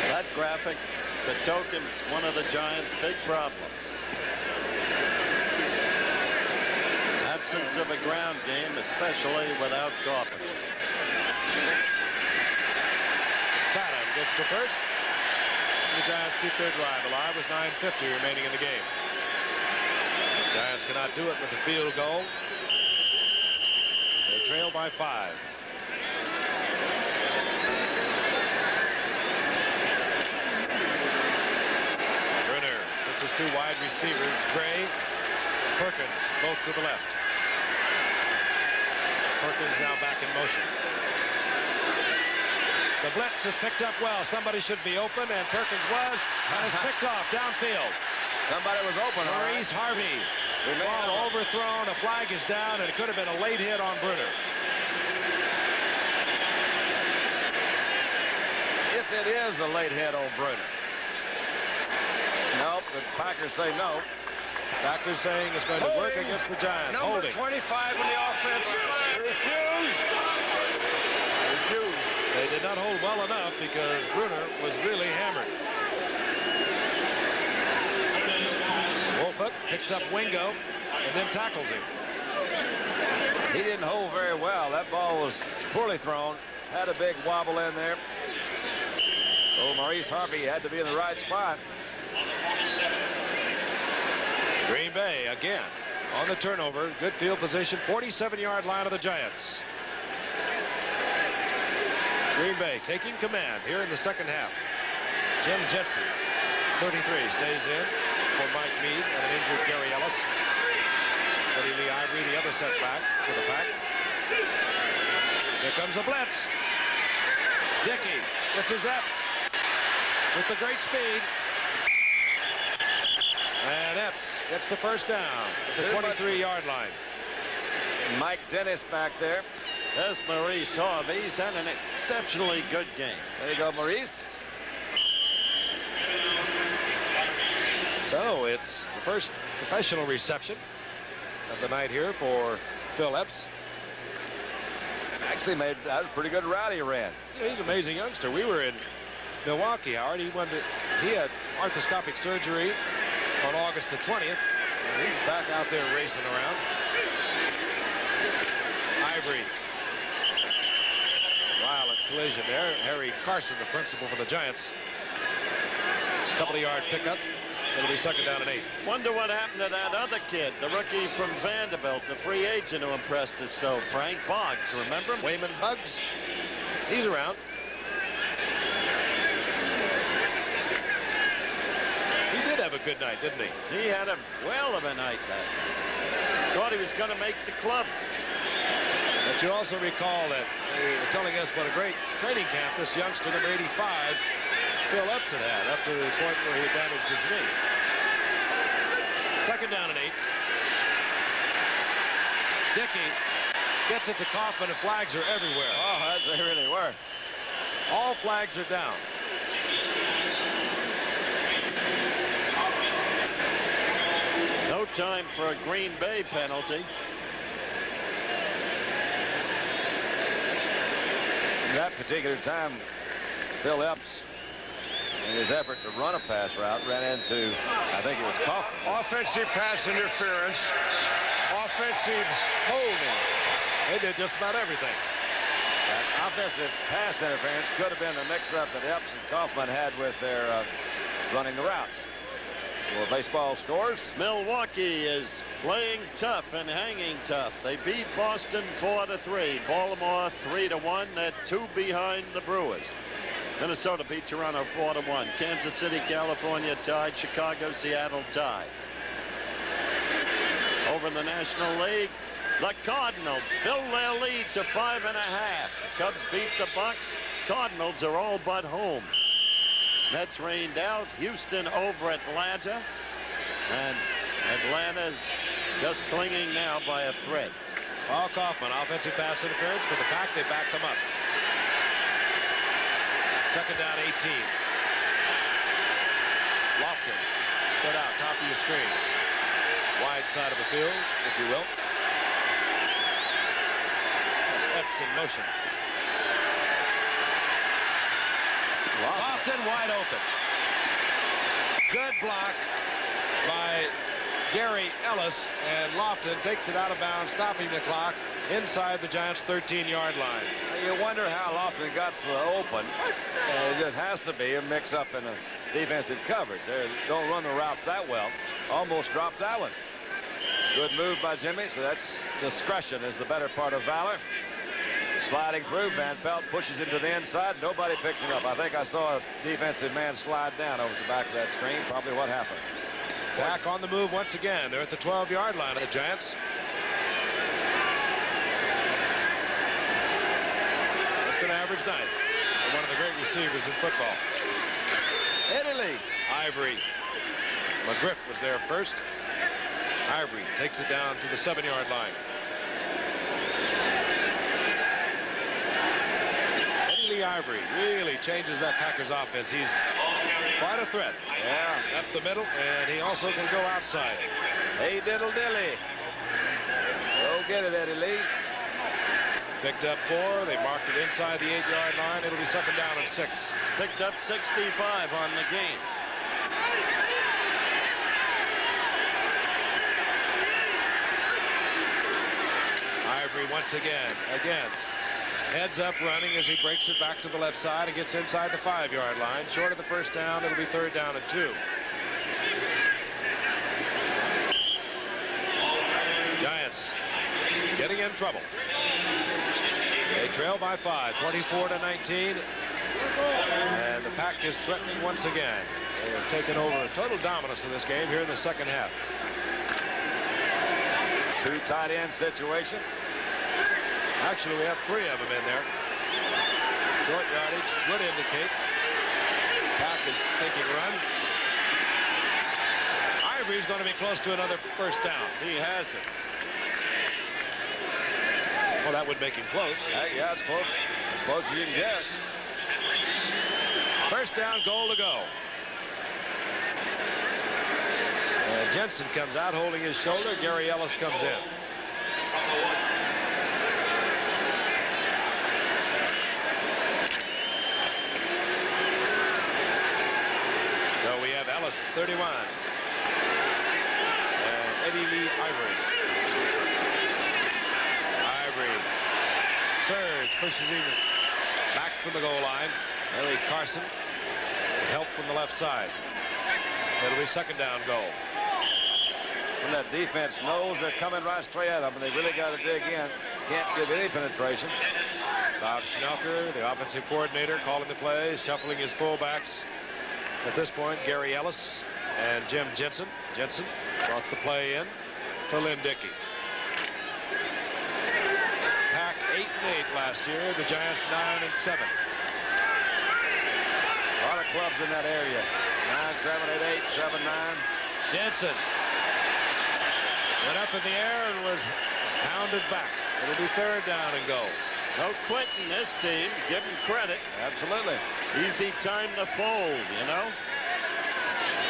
That graphic betokens one of the Giants' big problems. Absence of a ground game, especially without Coffin. Chatham gets the first. The Giants keep their drive alive with 9:50 remaining in the game. The Giants cannot do it with a field goal. They trail by 5. Brunner puts his 2 wide receivers, Gray, Perkins, both to the left. Perkins now back in motion. The blitz is picked up well. Somebody should be open, and Perkins was, and is picked off downfield. Somebody was open. Maurice Harvey. Ball overthrown. A flag is down, and it could have been a late hit on Brunner. If it is a late hit on Brunner. Nope, the Packers say no. Packers saying it's going to work against the Giants. Number Holding. 25 in the offense. Refused. They did not hold well enough because Brunner was really hammered. Wolfett picks up Wingo and then tackles him. He didn't hold very well. That ball was poorly thrown. Had a big wobble in there. Oh, Maurice Harvey had to be in the right spot. Green Bay again on the turnover. Good field position. 47-yard line of the Giants. Green Bay taking command here in the second half. Jim Jetson, 33, stays in for Mike Meade and an injured Gary Ellis. Eddie Lee Ivory, the other setback for the Pack. Here comes a blitz. Dickey, this is Epps with the great speed. And Epps gets the first down at the 23-yard line. Mike Dennis back there. There's Maurice Harvey. He's had an exceptionally good game. There you go, Maurice. So it's the first professional reception of the night here for Phil Epps. Actually made that was a pretty good route he ran. Yeah, he's an amazing youngster. We were in Milwaukee, Howard. He had arthroscopic surgery on August the 20th. And he's back out there racing around. Ivory. Violent collision there. Harry Carson, the principal for the Giants. Couple-of-yard pickup. It'll be second down and 8. Wonder what happened to that other kid, the rookie from Vanderbilt, the free agent who impressed us so, Frank Boggs, remember him? Wayman Buggs. He's around. He did have a good night, didn't he? He had a well of a night that. Thought he was going to make the club. But you also recall that they were telling us what a great training camp this youngster, number 85, Phil Epps had up to the point where he damaged his knee. Second down and 8. Dickey gets it to Kaufman, and flags are everywhere. Oh, they really were. All flags are down. No time for a Green Bay penalty. That particular time, Phil Epps, in his effort to run a pass route, ran into, I think it was Kaufman. Offensive pass interference. offensive holding. They did just about everything. That offensive pass interference could have been the mix-up that Epps and Kaufman had with their running the routes. More baseball scores. Milwaukee is playing tough and hanging tough. They beat Boston 4-3. Baltimore 3-1. They're 2 behind the Brewers. Minnesota beat Toronto 4-1. Kansas City, California tied. Chicago, Seattle tied. Over in the National League, the Cardinals build their lead to 5.5. The Cubs beat the Bucks. Cardinals are all but home. Mets rained out. Houston over Atlanta. And Atlanta's just clinging now by a thread. Paul Kaufman, offensive pass interference for the Pack. They backed them up. Second down, 18. Lofton spread out, top of your screen. Wide side of the field, if you will. That's Epps in motion. Lofton wide open. Good block by Gary Ellis, and Lofton takes it out of bounds, stopping the clock inside the Giants' 13-yard line. You wonder how Lofton got so open. It just has to be a mix-up in the defensive coverage. They don't run the routes that well. Almost dropped that one. Good move by Jimmy, so that's discretion is the better part of valor. Sliding through, Van Pelt pushes him to the inside. Nobody picks him up. I think I saw a defensive man slide down over the back of that screen. Probably what happened. Back on the move once again. They're at the 12-yard line of the Giants. Just an average night for one of the great receivers in football. Eddie Lee. Ivory. McGriff was there first. Ivory takes it down to the 7-yard line. Eddie Lee Ivory really changes that Packers offense. He's quite a threat. Yeah. Up the middle, and he also can go outside. Hey, diddle dilly. Go get it, Eddie Lee. Picked up 4. They marked it inside the 8-yard line. It'll be second down and 6. Picked up 65 on the game. Ivory once again. Heads up running as he breaks it back to the left side and gets inside the 5-yard line. Short of the first down, it'll be third down and 2. Giants getting in trouble. They trail by 5, 24-19. And the Pack is threatening once again. They have taken over total dominance in this game here in the second half. 2 tight end situation. Actually, we have 3 of them in there. Short yardage would indicate Pack is thinking run. Ivory's going to be close to another first down. He has it. Well, that would make him close. Yeah, it's close. As close as you can get. First down, goal to go. And Jensen comes out holding his shoulder. Gary Ellis comes in. So we have Ellis, 31. And Eddie Lee Ivory. Ivory. Surge pushes him back from the goal line. Larry Carson. Help from the left side. It'll be second down goal. When that defense knows they're coming right straight at them, and they really got to dig in. Can't get any penetration. Bob Schnelker, the offensive coordinator, calling the plays, shuffling his fullbacks. At this point, Gary Ellis and Jim Jensen. Jensen brought the play in to Lynn Dickey. Pack 8-8 last year. The Giants 9-7. A lot of clubs in that area. 9-7, 8-8, 7-9. Jensen went up in the air and was pounded back. It'll be third down and go. No quitting this team. Give them credit. Absolutely. Easy time to fold, you know.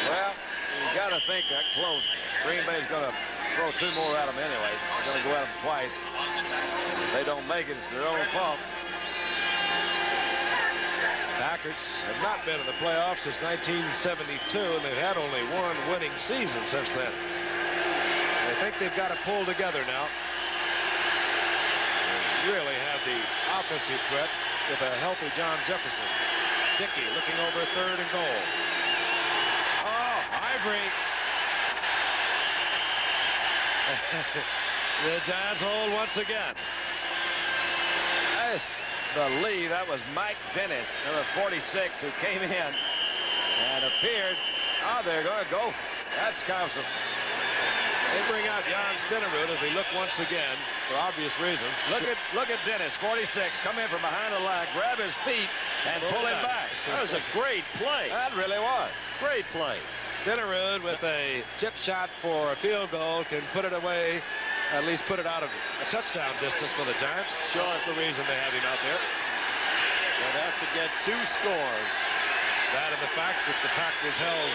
Well, you got to think that close. Green Bay's going to throw 2 more at them anyway. They're going to go at them twice. If they don't make it, it's their own fault. Packers have not been in the playoffs since 1972, and they've had only 1 winning season since then. They think they've got to pull together now. They really have the offensive threat with a healthy John Jefferson. Dickey looking over 3rd and goal. Oh, Ivory. The Giants hold once again. I believe that was Mike Dennis, number 46, who came in and appeared. Oh, they're going to go. That's Thompson. They bring out Jan Stenerud as they look once again for obvious reasons. Look at Dennis, 46, come in from behind the line, grab his feet, and pull him back. That was a great play. That really was. Great play. Stenerud with a chip shot for a field goal can put it away, at least put it out of a touchdown distance for the Giants. Sure. That's the reason they have him out there. They'd have to get 2 scores. That and the fact that the Packers held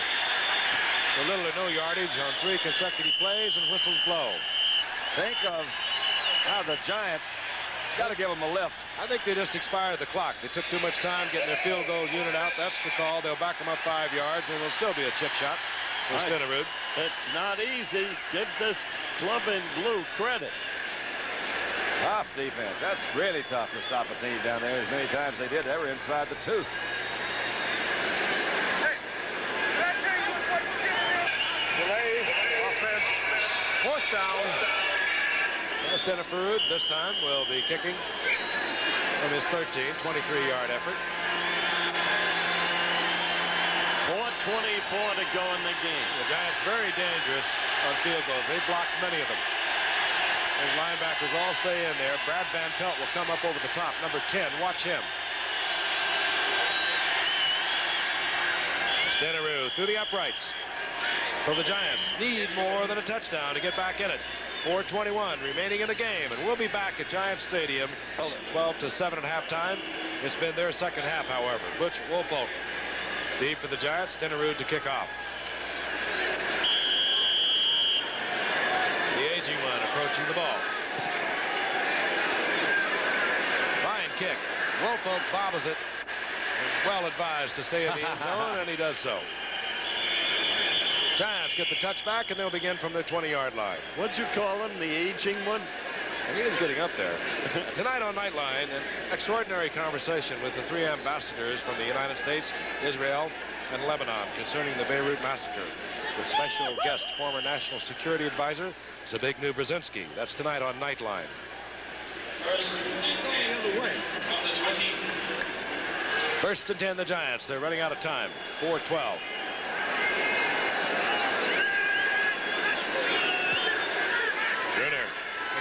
for little or no yardage on 3 consecutive plays and whistles blow. Think of how the Giants, it's got to give them a lift. I think they just expired the clock. They took too much time getting their field goal unit out. That's the call. They'll back them up 5 yards, and it'll still be a chip shot for Stenerud. It's not easy. Give this club in blue credit. Tough defense. That's really tough to stop a team down there as many times they did. They were inside the 2. Delay, offense, 4th down. Stenerud this time will be kicking from his 23-yard effort. 4:24 to go in the game. The Giants very dangerous on field goals. They blocked many of them. Those linebackers all stay in there. Brad Van Pelt will come up over the top. Number 10, watch him. Stenerud through the uprights. So the Giants need more than a touchdown to get back in it. 4:21 remaining in the game, and we'll be back at Giants Stadium 12 to 7 at halftime. It's been their second half, however. Butch Woolfolk deep for the Giants. Stenerud to kick off. The aging one approaching the ball. Fine kick. Woolfolk bobbles it. Well advised to stay in the end zone, and he does so. Giants get the touchback, and they'll begin from the 20-yard line. What'd you call him, the aging one? And he is getting up there. Tonight on Nightline, an extraordinary conversation with the 3 ambassadors from the United States, Israel, and Lebanon concerning the Beirut massacre. With special guest, former National Security Advisor, Zbigniew Brzezinski. That's tonight on Nightline. First and 10, the Giants. They're running out of time. 4:12.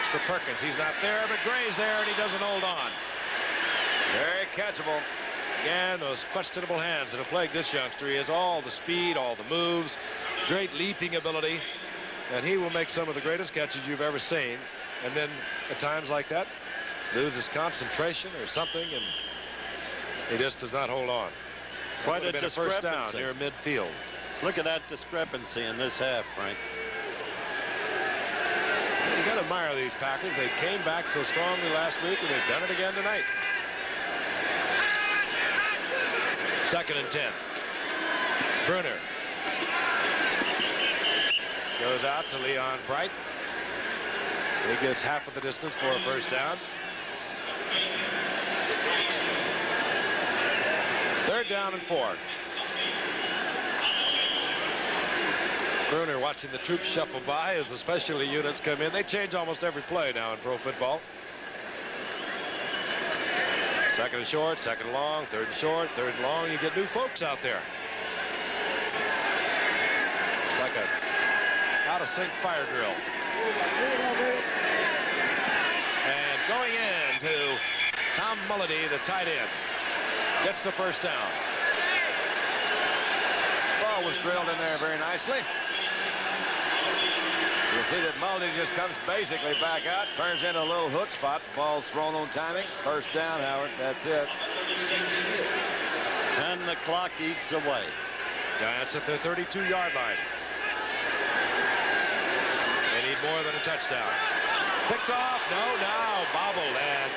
For Perkins. He's not there, but Gray's there, and he doesn't hold on. Very catchable. Again, those questionable hands that have plagued this youngster. He has all the speed, all the moves, great leaping ability, and he will make some of the greatest catches you've ever seen. And then at times like that, loses concentration or something, and he just does not hold on. Quite a first down discrepancy. near midfield. Look at that discrepancy in this half, Frank. You got to admire these Packers. They came back so strongly last week, and they've done it again tonight. 2nd and 10. Bruner goes out to Leon Bright. He gets half of the distance for a first down. 3rd down and 4. Bruner watching the troops shuffle by as the specialty units come in. They change almost every play now in pro football. 2nd and short, 2nd and long, 3rd and short, 3rd and long. You get new folks out there. It's like a out-of-sync fire drill. And going in to Tom Mulledy, the tight end. Gets the first down. Ball was drilled in there very nicely. You see that Mulledy just comes basically back out, turns into a little hook spot. Ball's thrown on timing. First down, Howard. That's it. And the clock eats away. Giants at their 32-yard line. They need more than a touchdown. Picked off. No, bobbled and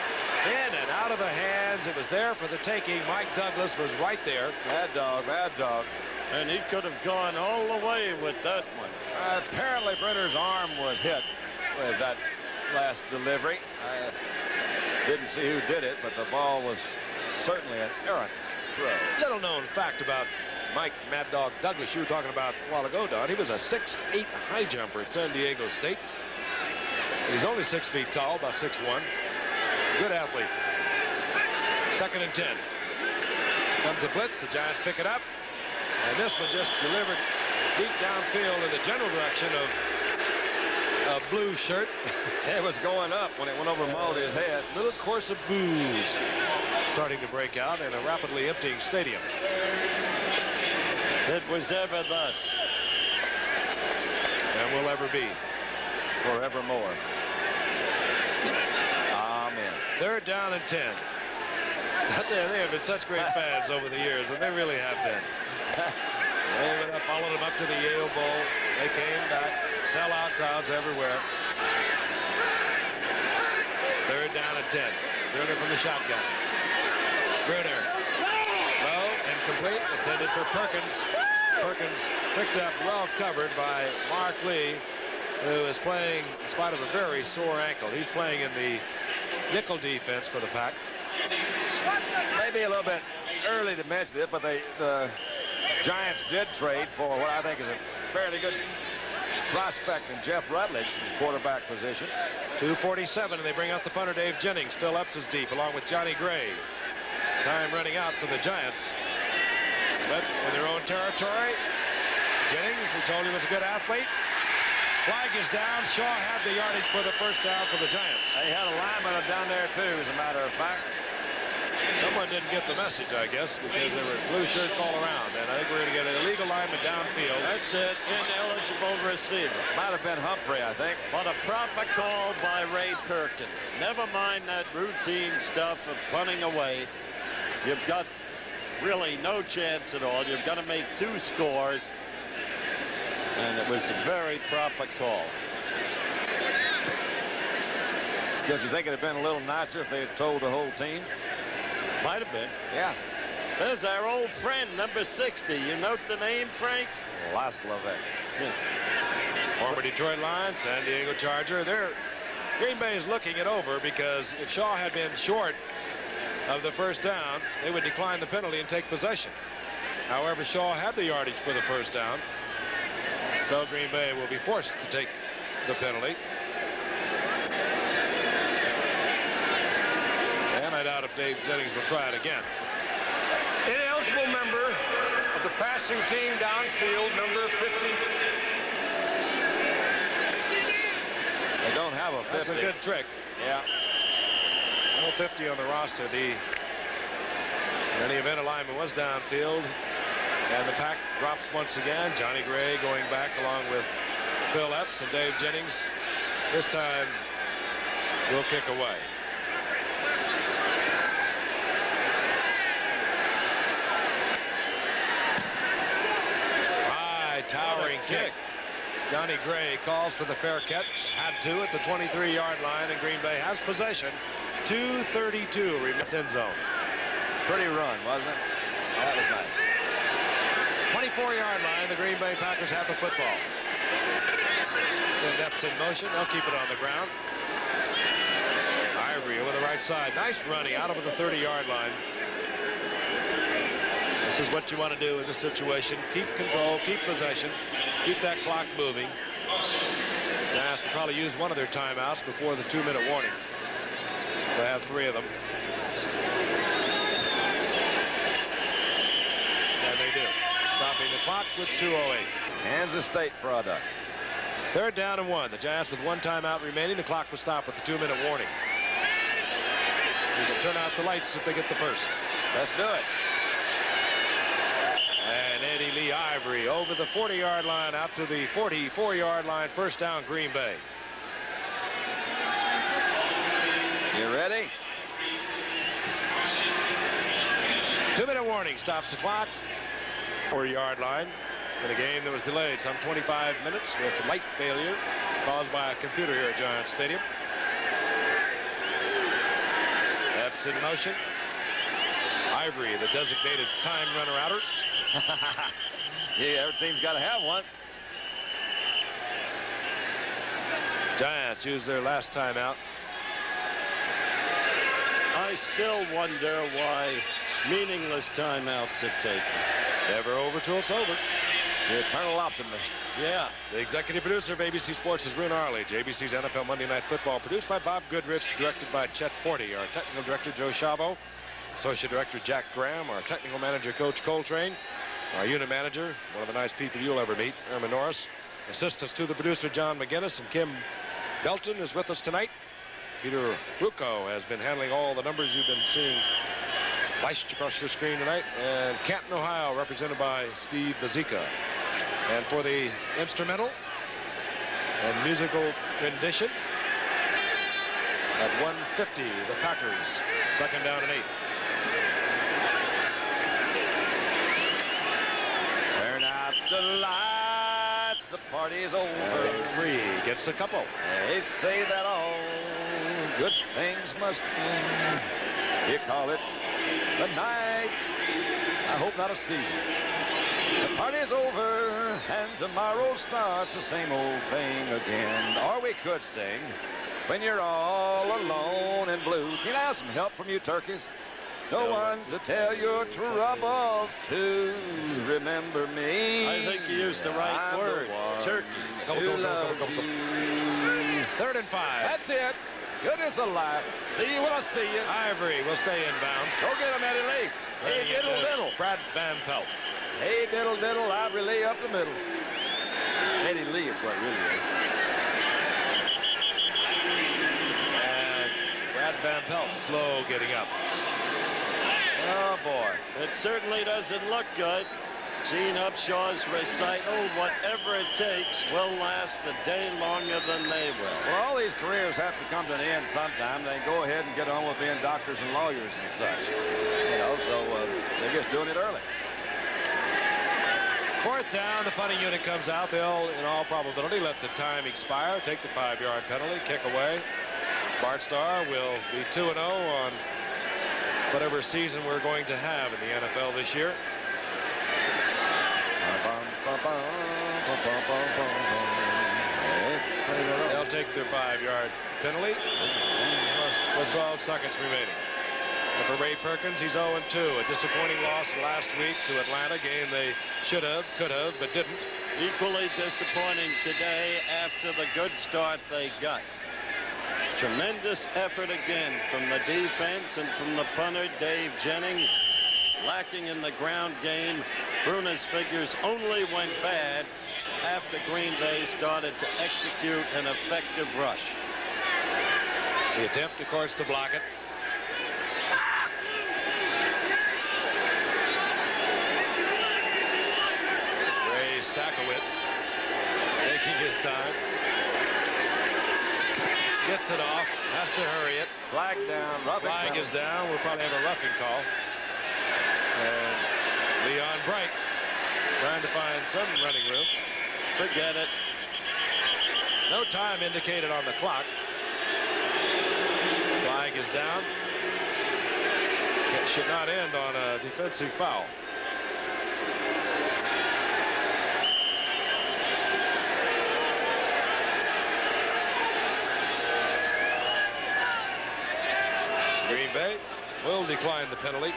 in and out of the hands. It was there for the taking. Mike Douglas was right there. Bad dog, bad dog. And he could have gone all the way with that one. Apparently Brenner's arm was hit with that last delivery. I didn't see who did it, but the ball was certainly an errant throw. Little known fact about Mike Mad Dog Douglas, you were talking about a while ago, Don. He was a 6'8" high jumper at San Diego State. He's only 6 feet tall, about 6'1". Good athlete. 2nd and 10. Comes the blitz. The Giants pick it up. And this one just delivered deep downfield in the general direction of a blue shirt. It was going up when it went over Maldy's head. Little course of booze starting to break out in a rapidly emptying stadium. It was ever thus. And will ever be. Forevermore. Amen. 3rd down and 10. They have been such great fans over the years, and they really have been. They went up, followed them up to the Yale Bowl. They came back. Sellout crowds everywhere. 3rd down and 10. Bruner from the shotgun. Bruner. Low, incomplete, intended for Perkins. Perkins picked up, well covered by Mark Lee, who is playing in spite of a very sore ankle. He's playing in the nickel defense for the Pack. Maybe a little bit early to mention it, but the Giants did trade for what I think is a fairly good prospect in Jeff Rutledge in quarterback position. 2:47, and they bring out the punter, Dave Jennings. Phil Epps is deep, along with Johnny Gray. Time running out for the Giants. But in their own territory, Jennings, we told you was a good athlete. Flag is down. Shaw had the yardage for the 1st down for the Giants. They had a lineman down there, too, as a matter of fact. Someone didn't get the message, I guess, because there were blue shirts all around. And I think we're going to get an illegal lineman downfield. That's it. Ineligible receiver. Might have been Humphrey, I think. But a proper call by Ray Perkins. Never mind that routine stuff of punting away. You've got really no chance at all. You've got to make 2 scores. And it was a very proper call. Did you think it had been a little nicer if they had told the whole team? Might have been. Yeah. There's our old friend, number 60. You note the name, Frank? Laslovec. Former Detroit Lions, San Diego Charger. Green Bay is looking it over, because if Shaw had been short of the 1st down, they would decline the penalty and take possession. However, Shaw had the yardage for the 1st down. So Green Bay will be forced to take the penalty. And I doubt if Dave Jennings will try it again. Ineligible member of the passing team downfield, number 50. They don't have a 50. That's a good trick. Yeah. No 50 on the roster. In any event, a lineman was downfield. And the Pack drops once again. Johnny Gray going back along with Phil Epps and Dave Jennings. This time, will kick away. High, towering kick. Johnny Gray calls for the fair catch. Had to at the 23-yard line, and Green Bay has possession. 2:32 remains in zone. Pretty run, wasn't it? That was nice. 24-yard line, the Green Bay Packers have the football. Send Epps in motion. They'll keep it on the ground. Ivory over the right side. Nice running out over the 30-yard line. This is what you want to do in this situation. Keep control, keep possession, keep that clock moving. Giants will probably use one of their timeouts before the 2-minute warning. They have 3 of them. And they do. Stopping the clock with 2:08. Kansas State product. 3rd down and 1. The Giants with 1 timeout remaining. The clock will stop with the 2-minute warning. You can turn out the lights if they get the 1st. Let's do it. And Eddie Lee Ivory over the 40-yard line out to the 44-yard line. 1st down, Green Bay. You ready? 2-minute warning stops the clock. 4-yard line in a game that was delayed some 25 minutes with light failure caused by a computer here at Giants Stadium. sets in motion. Ivory, the designated time runner-outer. Yeah, every team's got to have one. Giants use their last timeout. I still wonder why meaningless timeouts are taken. Never over till it's over. The eternal optimist. Yeah. The executive producer of ABC Sports is Brune Arledge. ABC's NFL Monday Night Football, produced by Bob Goodrich, directed by Chet Forte. Our technical director, Joe Chavo. Associate director, Jack Graham. Our technical manager, Coach Coltrane. Our unit manager, one of the nice people you'll ever meet, Irma Norris. Assistants to the producer, John McGinnis, and Kim Belton is with us tonight. Peter Rucco has been handling all the numbers you've been seeing flashed across your screen tonight. And Canton, Ohio, represented by Steve Bazika. And for the instrumental and musical rendition, at 1:50, the Packers, 2nd down and 8. Turn out the lights, the party's over. Free gets a couple. They say that all good things must end. You call it the night. I hope not a season. The party's over, and tomorrow starts the same old thing again. Or we could sing, when you're all alone and blue. Can I have some help from you turkeys? No one to tell your troubles to. Remember me. I think you used the right word. Turkeys. Who loves you. 3rd and 5. That's it. Goodness alive. See you when I see you. Ivory will stay in bounds. Go get him, Eddie Lee. Hey, diddle, diddle. Brad Van Pelt. Hey, diddle, diddle. Ivory Lee up the middle. Eddie Lee is what really is. And Brad Van Pelt slow getting up. Oh, boy. It certainly doesn't look good. Gene Upshaw's recital, whatever it takes, will last a day longer than they will. Well, all these careers have to come to an end sometime. They go ahead and get on with being doctors and lawyers and such. You know, so they're just doing it early. 4th down, the punting unit comes out. They'll, in all probability, let the time expire, take the 5-yard penalty, kick away. Bart Starr will be 2-0 on whatever season we're going to have in the NFL this year. They'll take their 5-yard penalty with 12 seconds remaining. And for Ray Perkins, he's 0-2. A disappointing loss last week to Atlanta, game they should have, could have, but didn't. Equally disappointing today after the good start they got. Tremendous effort again from the defense and from the punter, Dave Jennings. Lacking in the ground game. Bruner's figures only went bad after Green Bay started to execute an effective rush. The attempt, of course, to block it. Ray Stackowitz taking his time. Gets it off. Has to hurry it. Flag down. Flag is down. We'll probably have a roughing call. And Leon Bright trying to find some running room. Forget it. No time indicated on the clock. Flag is down. It should not end on a defensive foul. Green Bay will decline the penalty.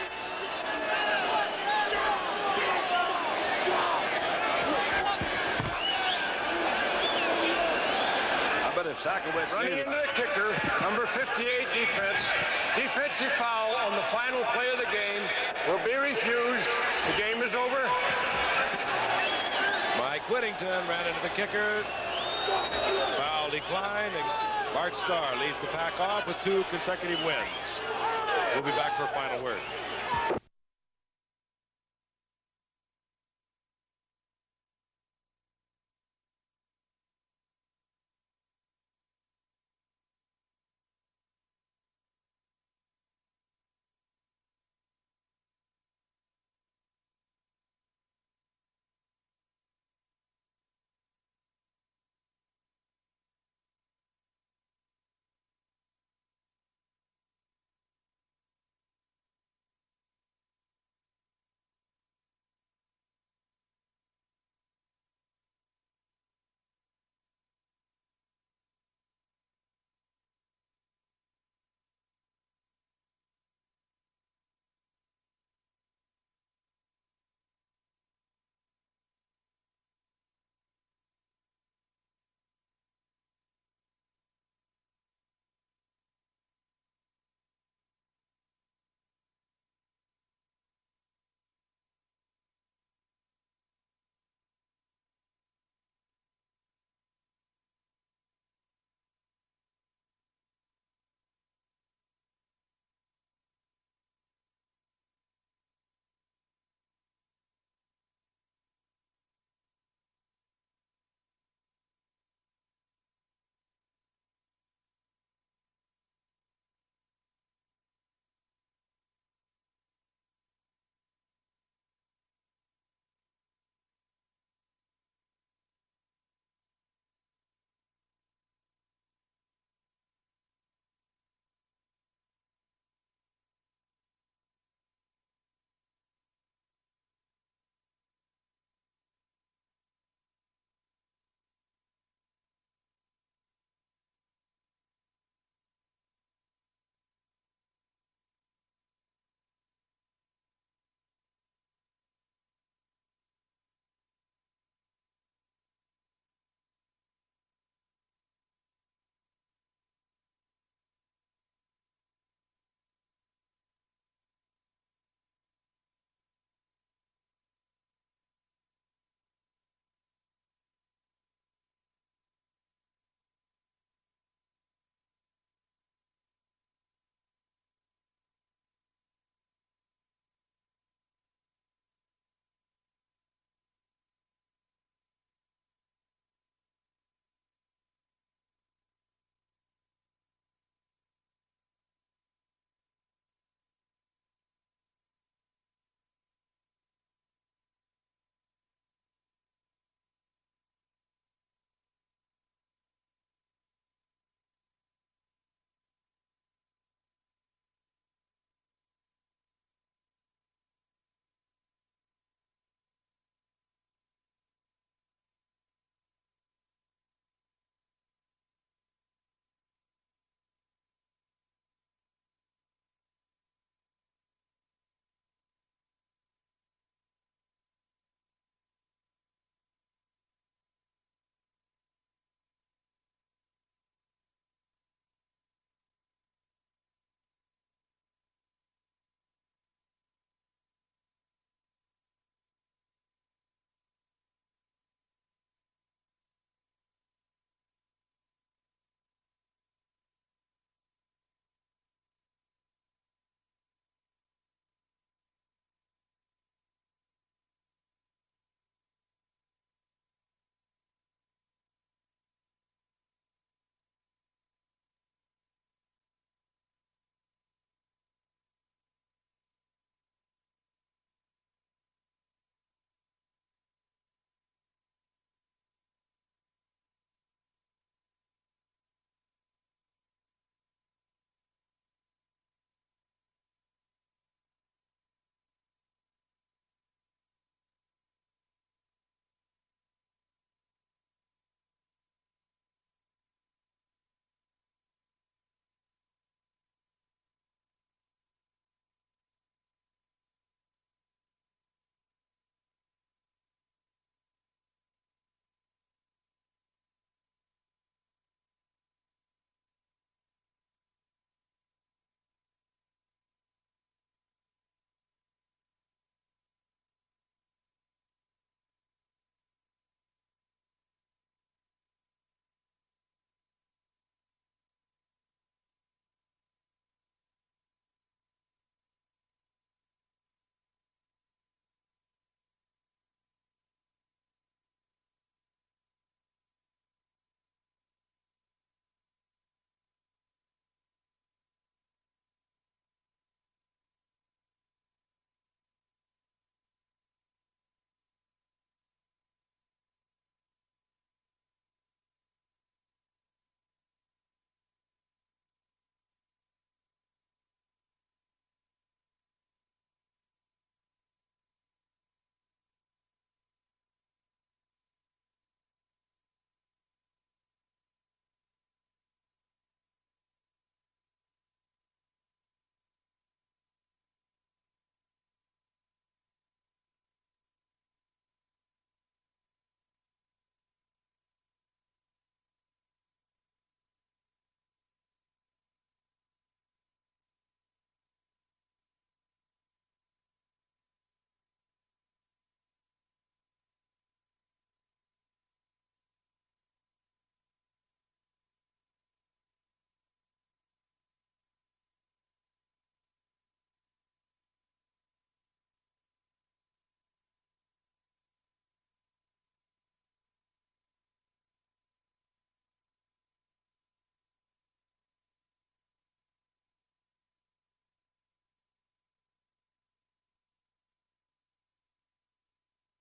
Sackowitz running into the kicker, number 58 defense. Defensive foul on the final play of the game will be refused. The game is over. Mike Whittington ran into the kicker. Foul declined, and Bart Starr leads the Pack off with 2 consecutive wins. We'll be back for a final word.